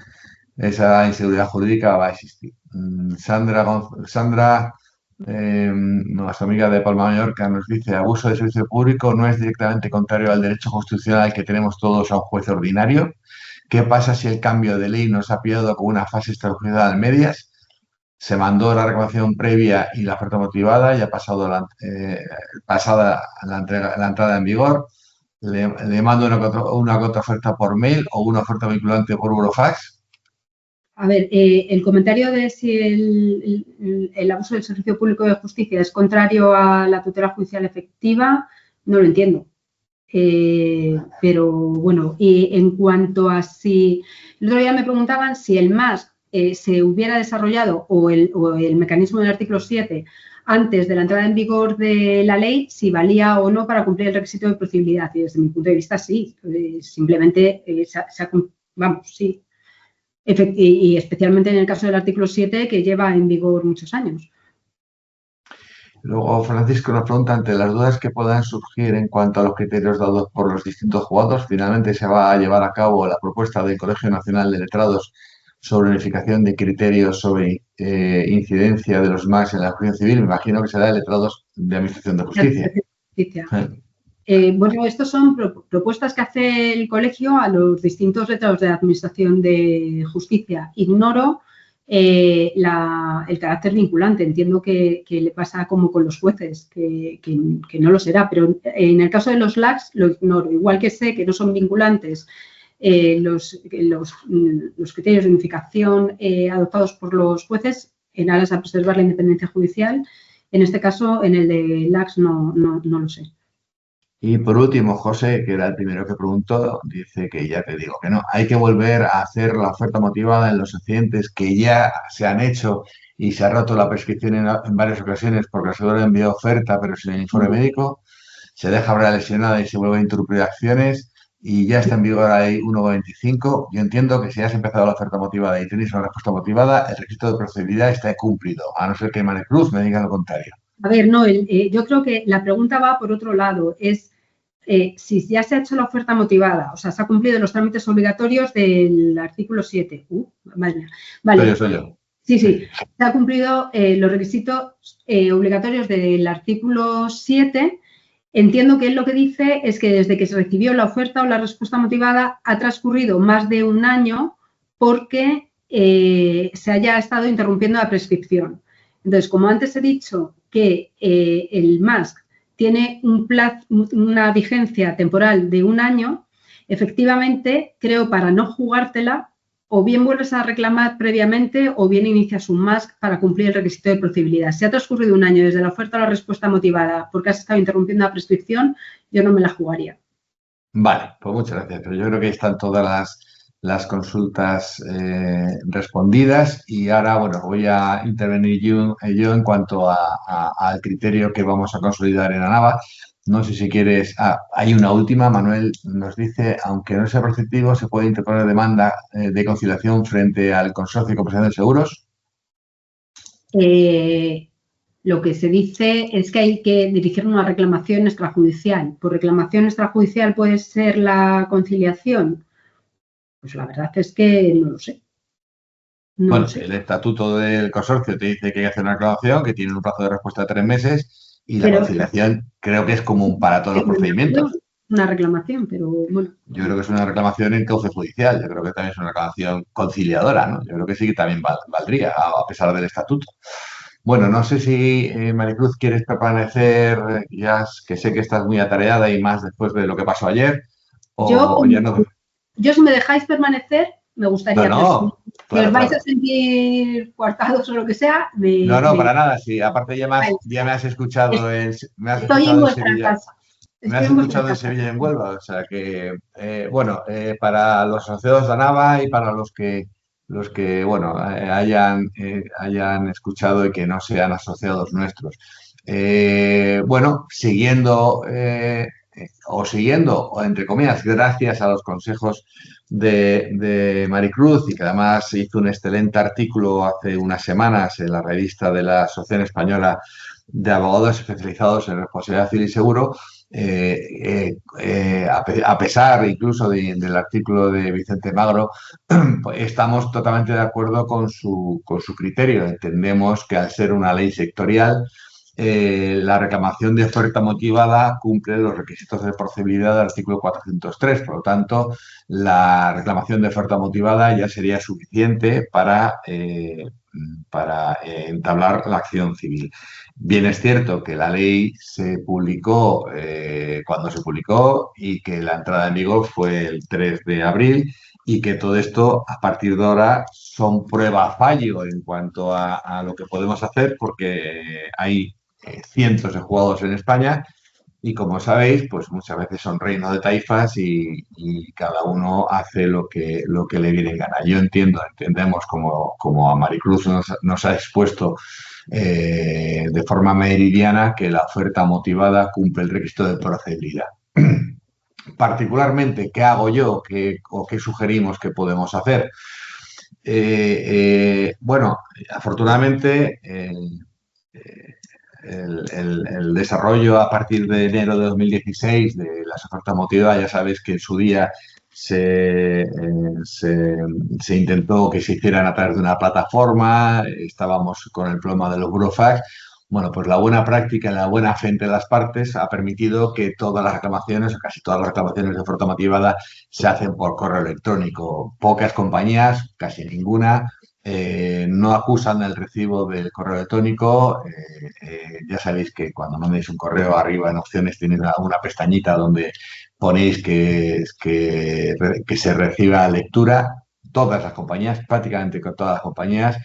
Esa inseguridad jurídica va a existir. Sandra, nuestra amiga de Palma de Mallorca, nos dice: abuso de servicio público no es directamente contrario al derecho constitucional que tenemos todos a un juez ordinario. ¿Qué pasa si el cambio de ley nos ha pillado con una fase extrajudicial medias? Se mandó la reclamación previa y la oferta motivada, ya ha pasado pasada la entrada en vigor. Le mando una contraoferta por mail o una oferta vinculante por burofax. A ver, el comentario de si el abuso del servicio público de justicia es contrario a la tutela judicial efectiva, no lo entiendo. Pero bueno, y en cuanto a si... El otro día me preguntaban si el MAS se hubiera desarrollado o el mecanismo del artículo 7 antes de la entrada en vigor de la ley, si valía o no para cumplir el requisito de procedibilidad. Y desde mi punto de vista, sí. Simplemente, vamos, sí. Y especialmente en el caso del artículo 7, que lleva en vigor muchos años. Luego, Francisco nos pregunta, ante las dudas que puedan surgir en cuanto a los criterios dados por los distintos juzgados, finalmente se va a llevar a cabo la propuesta del Colegio Nacional de Letrados sobre unificación de criterios sobre incidencia de los MAX en la justicia civil. Me imagino que será de letrados de Administración de Justicia. Bueno, estas son propuestas que hace el colegio a los distintos letrados de la Administración de Justicia. Ignoro el carácter vinculante. Entiendo que le pasa como con los jueces, que no lo será, pero en el caso de los LACs lo ignoro. Igual que sé que no son vinculantes los criterios de unificación adoptados por los jueces en aras a preservar la independencia judicial. En este caso, en el de LACs no lo sé. Y por último, José, que era el primero que preguntó, dice que ya te digo que no, hay que volver a hacer la oferta motivada en los accidentes que ya se han hecho y se ha roto la prescripción en varias ocasiones porque el asegurado envió oferta pero sin el informe médico, se deja hablar lesionada y se vuelve a interrumpir acciones y ya está en vigor la ley 1.25. Yo entiendo que si has empezado la oferta motivada y tienes una respuesta motivada, el requisito de procedibilidad está cumplido, a no ser que Maricruz me diga lo contrario. A ver, no, yo creo que la pregunta va por otro lado. Es si ya se ha hecho la oferta motivada, o sea, se ha cumplido los trámites obligatorios del artículo 7. Madre mía. Vale. Soy yo. Sí, se ha cumplido los requisitos obligatorios del artículo 7. Entiendo que él lo que dice es que desde que se recibió la oferta o la respuesta motivada ha transcurrido más de un año porque se haya estado interrumpiendo la prescripción. Entonces, como antes he dicho que el MASC tiene una vigencia temporal de un año, efectivamente, creo para no jugártela, o bien vuelves a reclamar previamente o bien inicias un MASC para cumplir el requisito de procedibilidad. Si ha transcurrido un año desde la oferta a la respuesta motivada porque has estado interrumpiendo la prescripción, yo no me la jugaría. Vale, pues muchas gracias. Pero yo creo que están todas las consultas respondidas y ahora, bueno, voy a intervenir yo en cuanto al criterio que vamos a consolidar en ANAVA. No sé si quieres... hay una última. Manuel nos dice, aunque no sea preceptivo, se puede interponer demanda de conciliación frente al Consorcio de Compensación de Seguros. Lo que se dice es que hay que dirigir una reclamación extrajudicial. ¿Por reclamación extrajudicial puede ser la conciliación? Pues la verdad es que no lo sé. Bueno, el estatuto del consorcio te dice que hay que hacer una reclamación, que tiene un plazo de respuesta de 3 meses y la conciliación creo que es común para todos los procedimientos. Una reclamación, pero bueno. Yo creo que es una reclamación en cauce judicial, yo creo que también es una reclamación conciliadora, ¿no? Yo creo que sí que también valdría, a pesar del estatuto. Bueno, no sé si, Maricruz, quieres permanecer, ya que sé que estás muy atareada y más después de lo que pasó ayer, Yo si me dejáis permanecer, me gustaría. No, si os vais a sentir coartados o lo que sea. Para nada, sí. Aparte ya me has escuchado Estoy en vuestra casa. Me has escuchado en Sevilla y en Huelva, o sea que, para los asociados de ANAVA y para los que hayan escuchado y que no sean asociados nuestros. Siguiendo, o entre comillas, gracias a los consejos de Maricruz y que además hizo un excelente artículo hace unas semanas en la revista de la Asociación Española de Abogados Especializados en Responsabilidad Civil y Seguro, a pesar incluso del artículo de Vicente Magro, pues estamos totalmente de acuerdo con su criterio. Entendemos que al ser una ley sectorial, la reclamación de oferta motivada cumple los requisitos de procedibilidad del artículo 403. Por lo tanto, la reclamación de oferta motivada ya sería suficiente para entablar la acción civil. Bien es cierto que la ley se publicó cuando se publicó y que la entrada en vigor fue el 3 de abril y que todo esto, a partir de ahora, son prueba fallo en cuanto a lo que podemos hacer porque hay cientos de juzgados en España y, como sabéis, pues muchas veces son reinos de taifas y cada uno hace lo que le viene en gana. Entendemos como a Maricruz nos ha expuesto de forma meridiana que la oferta motivada cumple el requisito de procedibilidad. Particularmente, ¿qué hago yo o qué sugerimos que podemos hacer? Afortunadamente, el desarrollo a partir de enero de 2016 de las ofertas motivadas, ya sabéis que en su día se intentó que se hicieran a través de una plataforma, estábamos con el problema de los burofax. Bueno, pues la buena práctica y la buena fe entre las partes ha permitido que todas las reclamaciones, o casi todas las reclamaciones de oferta motivada, se hacen por correo electrónico. Pocas compañías, casi ninguna, no acusan el recibo del correo electrónico. Ya sabéis que cuando mandáis un correo, arriba en opciones tenéis una pestañita donde ponéis que se reciba lectura. Todas las compañías, prácticamente con todas las compañías,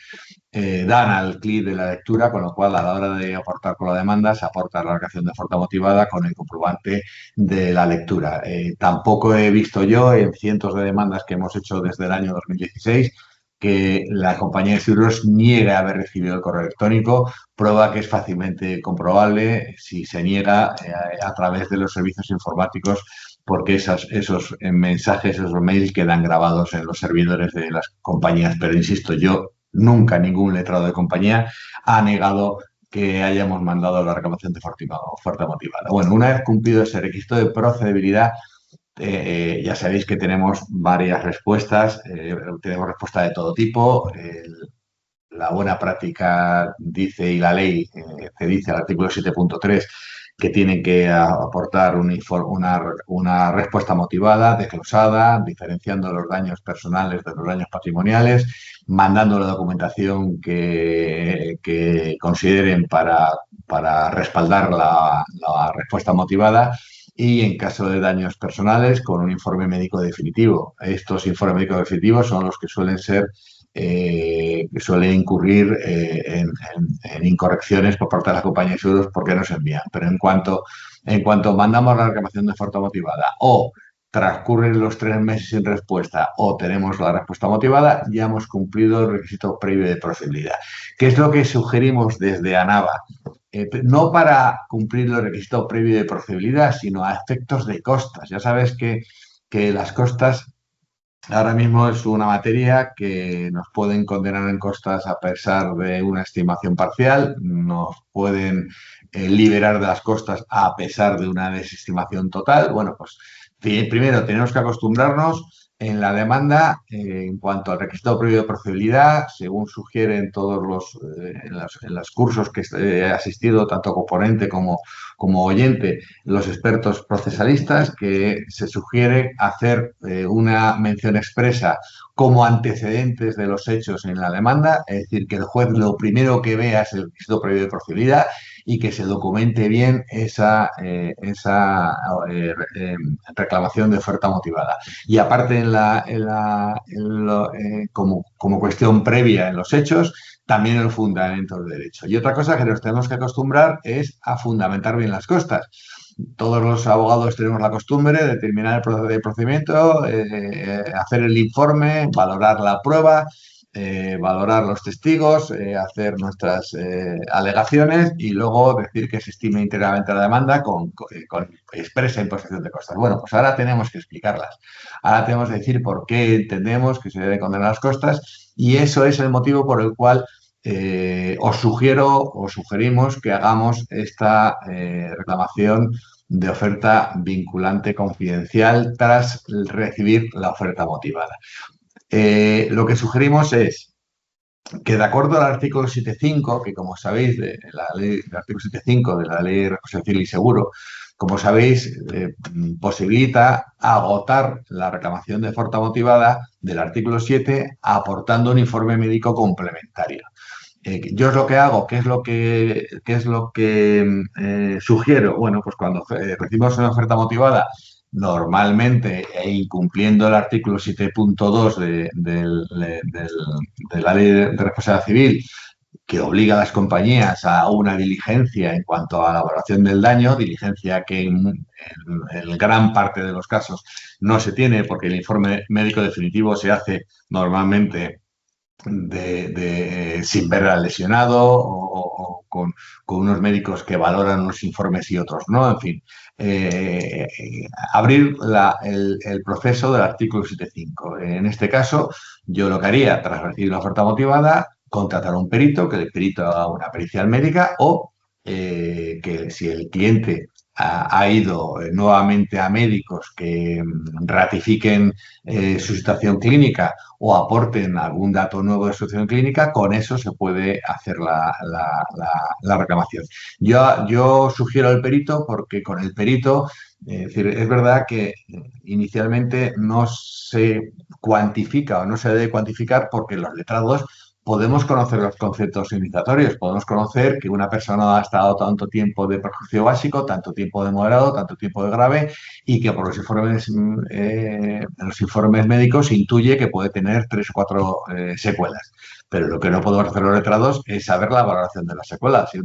dan al clic de la lectura, con lo cual a la hora de aportar con la demanda se aporta la declaración de oferta motivada con el comprobante de la lectura. Tampoco he visto yo en cientos de demandas que hemos hecho desde el año 2016 que la compañía de seguros niegue haber recibido el correo electrónico, prueba que es fácilmente comprobable si se niega a través de los servicios informáticos, porque esos mensajes, esos mails quedan grabados en los servidores de las compañías. Pero insisto, yo nunca ningún letrado de compañía ha negado que hayamos mandado la reclamación de oferta motivada. Bueno, una vez cumplido ese requisito de procedibilidad, ya sabéis que tenemos varias respuestas, tenemos respuesta de todo tipo. La buena práctica dice, y la ley te dice, el artículo 7.3, que tienen que aportar una respuesta motivada, desglosada, diferenciando los daños personales de los daños patrimoniales, mandando la documentación que consideren para respaldar la respuesta motivada, y en caso de daños personales con un informe médico definitivo. Estos informes médicos definitivos son los que suelen ser que suele incurrir en incorrecciones por parte de la compañía de seguros porque no se envían. Pero en cuanto mandamos la reclamación de oferta motivada o transcurren los 3 meses sin respuesta o tenemos la respuesta motivada, ya hemos cumplido el requisito previo de procedibilidad. ¿Qué es lo que sugerimos desde ANAVA? No para cumplir los requisitos previos de procedibilidad, sino a efectos de costas. Ya sabes que las costas ahora mismo es una materia que nos pueden condenar en costas a pesar de una estimación parcial, nos pueden liberar de las costas a pesar de una desestimación total. Bueno, pues primero tenemos que acostumbrarnos en la demanda en cuanto al requisito previo de procedibilidad, según sugieren todos en los cursos que he asistido, tanto como ponente como oyente, los expertos procesalistas, que se sugiere hacer una mención expresa como antecedentes de los hechos en la demanda, es decir, que el juez lo primero que vea es el requisito previo de procedibilidad y que se documente bien esa reclamación de oferta motivada. Y aparte, como cuestión previa en los hechos, también el fundamento del derecho. Y otra cosa que nos tenemos que acostumbrar es a fundamentar bien las costas. Todos los abogados tenemos la costumbre de terminar el procedimiento, hacer el informe, valorar la prueba, valorar los testigos, hacer nuestras alegaciones y luego decir que se estime íntegramente la demanda con expresa imposición de costas. Bueno, pues ahora tenemos que explicarlas. Ahora tenemos que decir por qué entendemos que se deben condenar las costas, y eso es el motivo por el cual os sugerimos que hagamos esta reclamación de oferta vinculante confidencial tras recibir la oferta motivada. Lo que sugerimos es que, de acuerdo al artículo 7.5, que como sabéis, del artículo 7.5 de la Ley de Responsabilidad Civil y Seguro, como sabéis, posibilita agotar la reclamación de oferta motivada del artículo 7 aportando un informe médico complementario. Yo es lo que hago, ¿qué es lo que sugiero? Bueno, pues cuando recibimos una oferta motivada, normalmente, e incumpliendo el artículo 7.2 de la Ley de Responsabilidad Civil, que obliga a las compañías a una diligencia en cuanto a la valoración del daño, diligencia que en gran parte de los casos no se tiene porque el informe médico definitivo se hace normalmente sin ver al lesionado o con unos médicos que valoran unos informes y otros no. En fin, abrir el proceso del artículo 7.5. En este caso, yo lo que haría, tras recibir la oferta motivada, contratar a un perito, que el perito haga una pericial médica, o que si el cliente ha ido nuevamente a médicos que ratifiquen su situación clínica o aporten algún dato nuevo de su situación clínica, con eso se puede hacer la reclamación. Yo sugiero al perito porque con el perito, es decir, es verdad que inicialmente no se cuantifica o no se debe cuantificar porque los letrados podemos conocer los conceptos iniciatorios, podemos conocer que una persona ha estado tanto tiempo de perjuicio básico, tanto tiempo de moderado, tanto tiempo de grave y que por los informes médicos intuye que puede tener 3 o 4 secuelas. Pero lo que no podemos hacer los letrados es saber la valoración de las secuelas. Si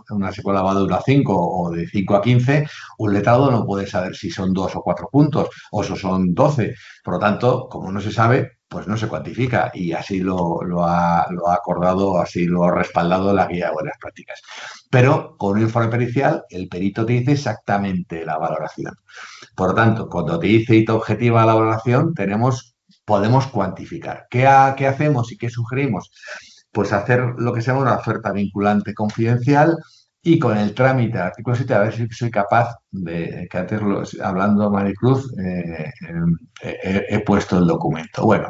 una secuela va de 1 a 5 o de 5 a 15, un letrado no puede saber si son 2 o 4 puntos o si son 12. Por lo tanto, como no se sabe, pues no se cuantifica y así lo ha acordado, así lo ha respaldado la guía de buenas prácticas. Pero con un informe pericial, el perito te dice exactamente la valoración. Por lo tanto, cuando te dice y te objetiva la valoración, podemos cuantificar. ¿Qué hacemos y qué sugerimos? Pues hacer lo que se llama una oferta vinculante confidencial y con el trámite del artículo 7, a ver si soy capaz de, que antes hablando Maricruz, he puesto el documento. Bueno,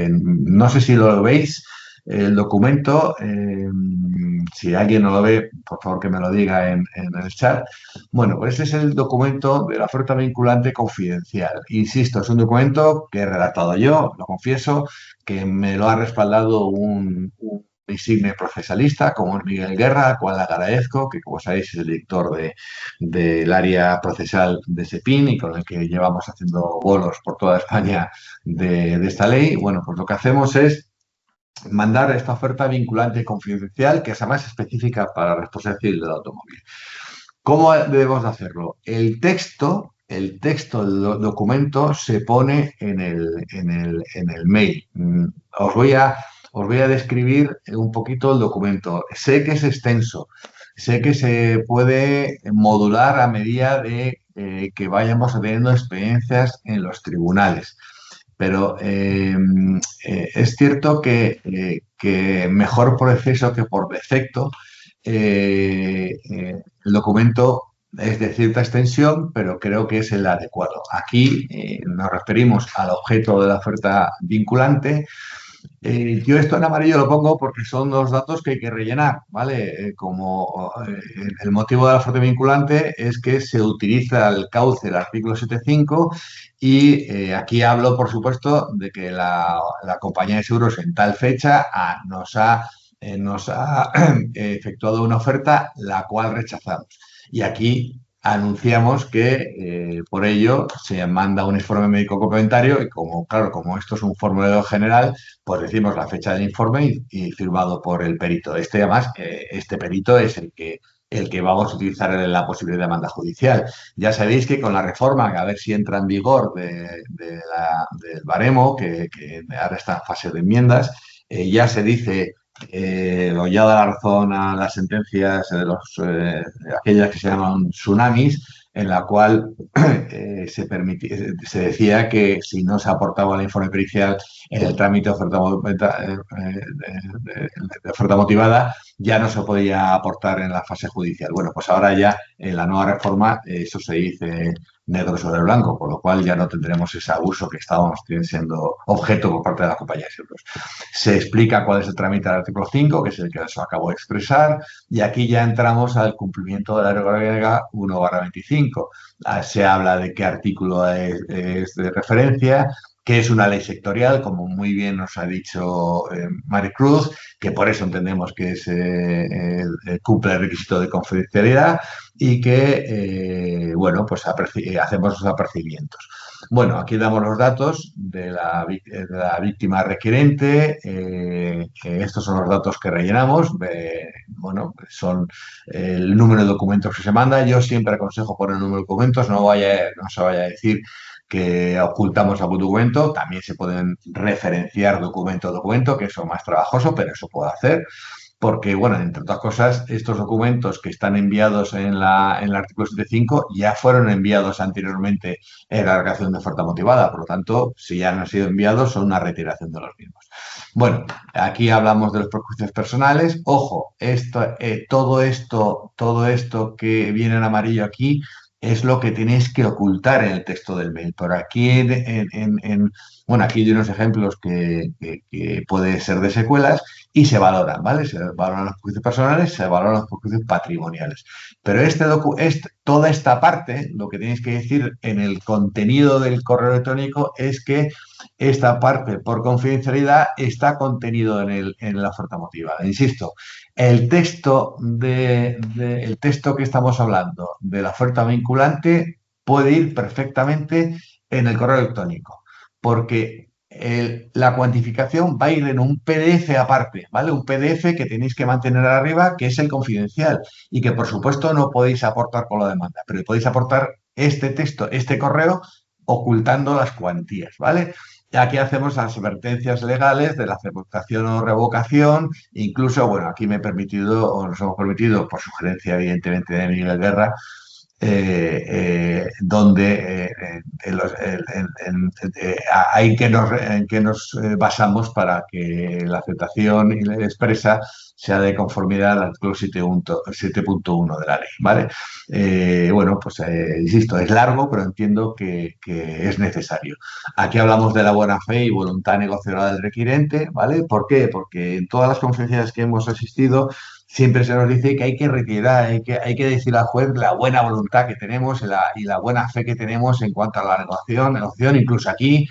no sé si lo veis, el documento, si alguien no lo ve, por favor que me lo diga en el chat. Bueno, pues ese es el documento de la oferta vinculante confidencial. Insisto, es un documento que he redactado yo, lo confieso, que me lo ha respaldado un insigne procesalista como es Miguel Guerra, al cual le agradezco, que como sabéis es el director del área procesal de SEPIN y con el que llevamos haciendo bolos por toda España de esta ley. Bueno, pues lo que hacemos es mandar esta oferta vinculante confidencial, que es además específica para la responsabilidad civil del automóvil. ¿Cómo debemos de hacerlo? El texto del documento se pone en el mail. Os voy a describir un poquito el documento. Sé que es extenso, sé que se puede modular a medida de que vayamos teniendo experiencias en los tribunales. Pero es cierto que mejor por exceso que por defecto, el documento es de cierta extensión, pero creo que es el adecuado. Aquí nos referimos al objeto de la oferta vinculante. Yo esto en amarillo lo pongo porque son los datos que hay que rellenar, ¿vale? El motivo de la oferta vinculante es que se utiliza el cauce del artículo 7.5 y aquí hablo, por supuesto, de que la compañía de seguros en tal fecha nos ha efectuado una oferta la cual rechazamos. Y aquí anunciamos que por ello se manda un informe médico complementario y claro, como esto es un formulario general, pues decimos la fecha del informe y firmado por el perito. Además, este perito es el que vamos a utilizar en la posible demanda judicial. Ya sabéis que con la reforma, que a ver si entra en vigor del baremo, que ahora está en fase de enmiendas, ya se dice o ya da la razón a las sentencias de aquellas que se llaman tsunamis, en la cual se decía que si no se aportaba el informe pericial en el trámite de oferta motivada, ya no se podía aportar en la fase judicial. Bueno, pues ahora ya en la nueva reforma eso se dice negro sobre blanco, por lo cual ya no tendremos ese abuso que estábamos siendo objeto por parte de la compañía de seguros. Se explica cuál es el trámite del artículo 5, que es el que os acabo de expresar, y aquí ya entramos al cumplimiento de la regla 1/25. Se habla de qué artículo es de referencia, que es una ley sectorial, como muy bien nos ha dicho Maricruz, que por eso entendemos que cumple el requisito de confidencialidad y que, bueno, pues hacemos los apercibimientos. Bueno, aquí damos los datos de la víctima requerente. Estos son los datos que rellenamos. Bueno, son el número de documentos que se manda. Yo siempre aconsejo poner el número de documentos. No se vaya a decir que ocultamos algún documento. También se pueden referenciar documento a documento, que eso es más trabajoso, pero eso puede hacer. Porque, bueno, entre otras cosas, estos documentos que están enviados en el artículo 7.5 ya fueron enviados anteriormente en la declaración de oferta motivada. Por lo tanto, si ya no han sido enviados, son una retiración de los mismos. Bueno, aquí hablamos de los perjuicios personales. Ojo, todo esto que viene en amarillo aquí es lo que tenéis que ocultar en el texto del mail. Por aquí, bueno, aquí hay unos ejemplos que puede ser de secuelas y se valoran, ¿vale? Se valoran los perjuicios personales, se valoran los perjuicios patrimoniales. Pero toda esta parte, lo que tenéis que decir en el contenido del correo electrónico es que esta parte, por confidencialidad, está contenido en la oferta motivada. Insisto, el texto que estamos hablando de la oferta vinculante puede ir perfectamente en el correo electrónico, porque la cuantificación va a ir en un PDF aparte, ¿vale? Un PDF que tenéis que mantener arriba, que es el confidencial y que por supuesto no podéis aportar con la demanda, pero podéis aportar este texto, este correo, ocultando las cuantías, ¿vale? Y aquí hacemos las advertencias legales de la aceptación o revocación. Incluso, bueno, aquí me he permitido, o nos hemos permitido, por sugerencia evidentemente de Miguel Guerra, donde hay en que nos basamos para que la aceptación expresa sea de conformidad al artículo 7.1 de la ley, ¿vale? Bueno, pues insisto, es largo, pero entiendo que es necesario. Aquí hablamos de la buena fe y voluntad negociadora del requirente, ¿vale? ¿Por qué? Porque en todas las conferencias que hemos asistido siempre se nos dice que hay que retirar, hay que decir al juez la buena voluntad que tenemos y la buena fe que tenemos en cuanto a la negociación. Incluso aquí,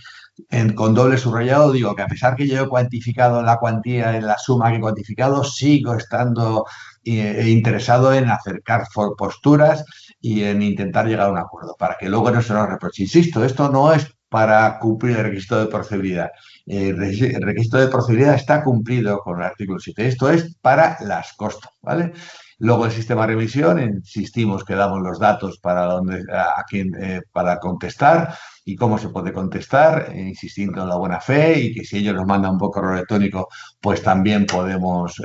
con doble subrayado, digo que a pesar que yo he cuantificado la cuantía en la suma que he cuantificado, sigo estando interesado en acercar posturas y en intentar llegar a un acuerdo, para que luego no se nos reproche. Insisto, esto no es para cumplir el requisito de procedibilidad. El requisito de procedibilidad está cumplido con el artículo 7. Esto es para las costas, ¿vale? Luego el sistema de revisión, insistimos que damos los datos para contestar y cómo se puede contestar, insistiendo en la buena fe y que si ellos nos mandan un correo electrónico, pues también podemos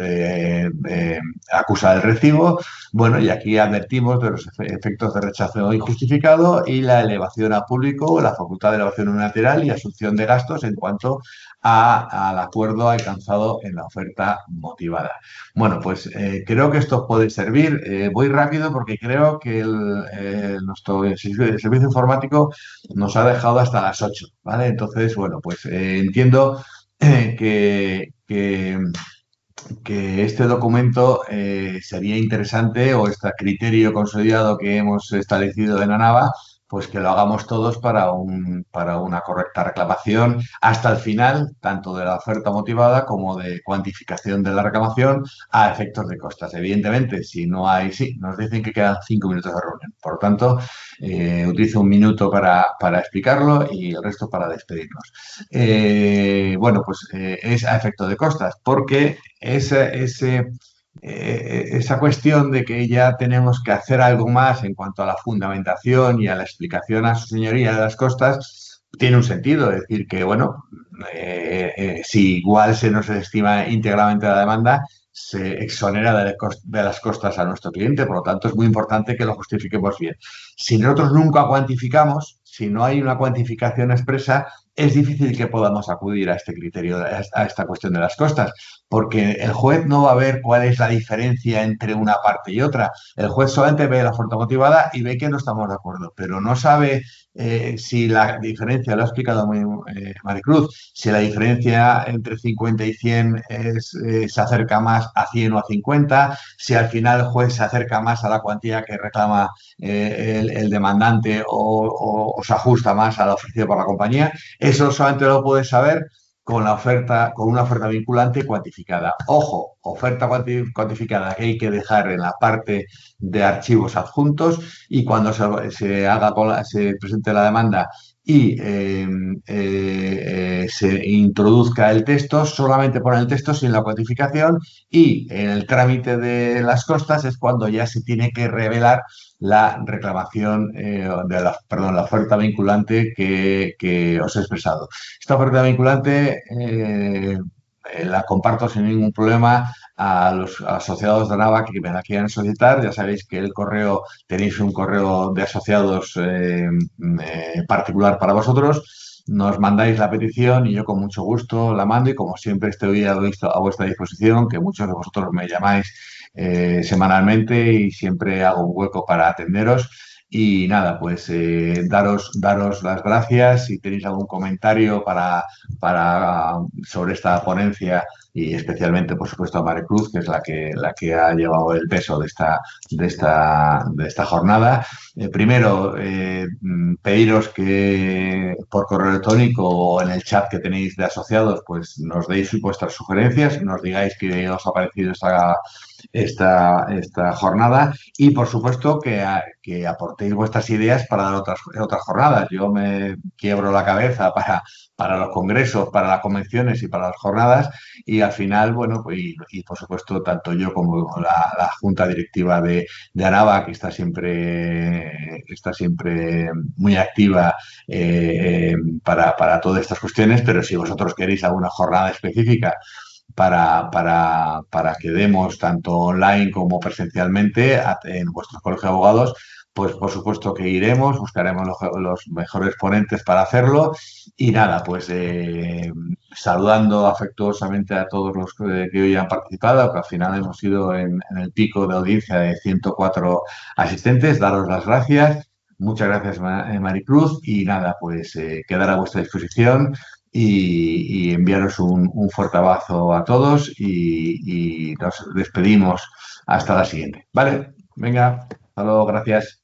acusar el recibo. Bueno, y aquí advertimos de los efectos de rechazo injustificado y la elevación a público, la facultad de elevación unilateral y asunción de gastos en cuanto al acuerdo alcanzado en la oferta motivada. Bueno, pues creo que esto puede servir. Voy rápido porque creo que nuestro servicio informático nos ha dejado hasta las 8, ¿vale? Entonces, bueno, pues entiendo que este documento sería interesante, o este criterio consolidado que hemos establecido en ANAVA, pues que lo hagamos todos para una correcta reclamación hasta el final, tanto de la oferta motivada como de cuantificación de la reclamación a efectos de costas. Evidentemente, si no hay, sí, nos dicen que quedan 5 minutos de reunión. Por lo tanto, utilizo un minuto para explicarlo y el resto para despedirnos. Bueno, pues es a efecto de costas, porque esa cuestión de que ya tenemos que hacer algo más en cuanto a la fundamentación y a la explicación a su señoría de las costas, tiene un sentido. Es decir, que, bueno, si igual se nos estima íntegramente la demanda, se exonera de las costas a nuestro cliente. Por lo tanto, es muy importante que lo justifiquemos bien. Si nosotros nunca cuantificamos, si no hay una cuantificación expresa, es difícil que podamos acudir a este criterio, a esta cuestión de las costas, porque el juez no va a ver cuál es la diferencia entre una parte y otra. El juez solamente ve la oferta motivada y ve que no estamos de acuerdo, pero no sabe si la diferencia, lo ha explicado muy Maricruz, si la diferencia entre 50 y 100 se acerca más a 100 o a 50, si al final el juez se acerca más a la cuantía que reclama el demandante o se ajusta más a la ofrecida por la compañía. Eso solamente lo puedes saber con una oferta vinculante cuantificada. Ojo, oferta cuantificada que hay que dejar en la parte de archivos adjuntos, y cuando se presente la demanda y se introduzca el texto, solamente pone el texto sin la cuantificación, y en el trámite de las costas es cuando ya se tiene que revelar la reclamación, la oferta vinculante que os he expresado. Esta oferta vinculante la comparto sin ningún problema a los asociados de ANAVA que me la quieran solicitar. Ya sabéis que tenéis un correo de asociados particular para vosotros. Nos mandáis la petición y yo con mucho gusto la mando, y como siempre estoy a vuestra disposición, que muchos de vosotros me llamáis semanalmente y siempre hago un hueco para atenderos. Y nada, pues daros las gracias. Si tenéis algún comentario sobre esta ponencia y especialmente, por supuesto, a Maricruz, que es la que ha llevado el peso de esta jornada. Primero, pediros que por correo electrónico o en el chat que tenéis de asociados, pues nos deis vuestras sugerencias, nos digáis qué os ha parecido esta jornada y, por supuesto, que aportéis vuestras ideas para dar otras jornadas. Yo me quiebro la cabeza para los congresos, para las convenciones y para las jornadas y al final, bueno, pues, y por supuesto, tanto yo como la junta directiva de ANAVA, que está siempre muy activa para todas estas cuestiones, pero si vosotros queréis alguna jornada específica para que demos tanto online como presencialmente en vuestro colegio de abogados, pues por supuesto que iremos, buscaremos los mejores ponentes para hacerlo y nada, pues saludando afectuosamente a todos los que hoy han participado, que al final hemos sido en el pico de audiencia de 104 asistentes, daros las gracias. Muchas gracias, Maricruz, y nada, pues quedar a vuestra disposición y enviaros un fuerte abrazo a todos y nos despedimos hasta la siguiente. Vale, venga, hasta luego, gracias.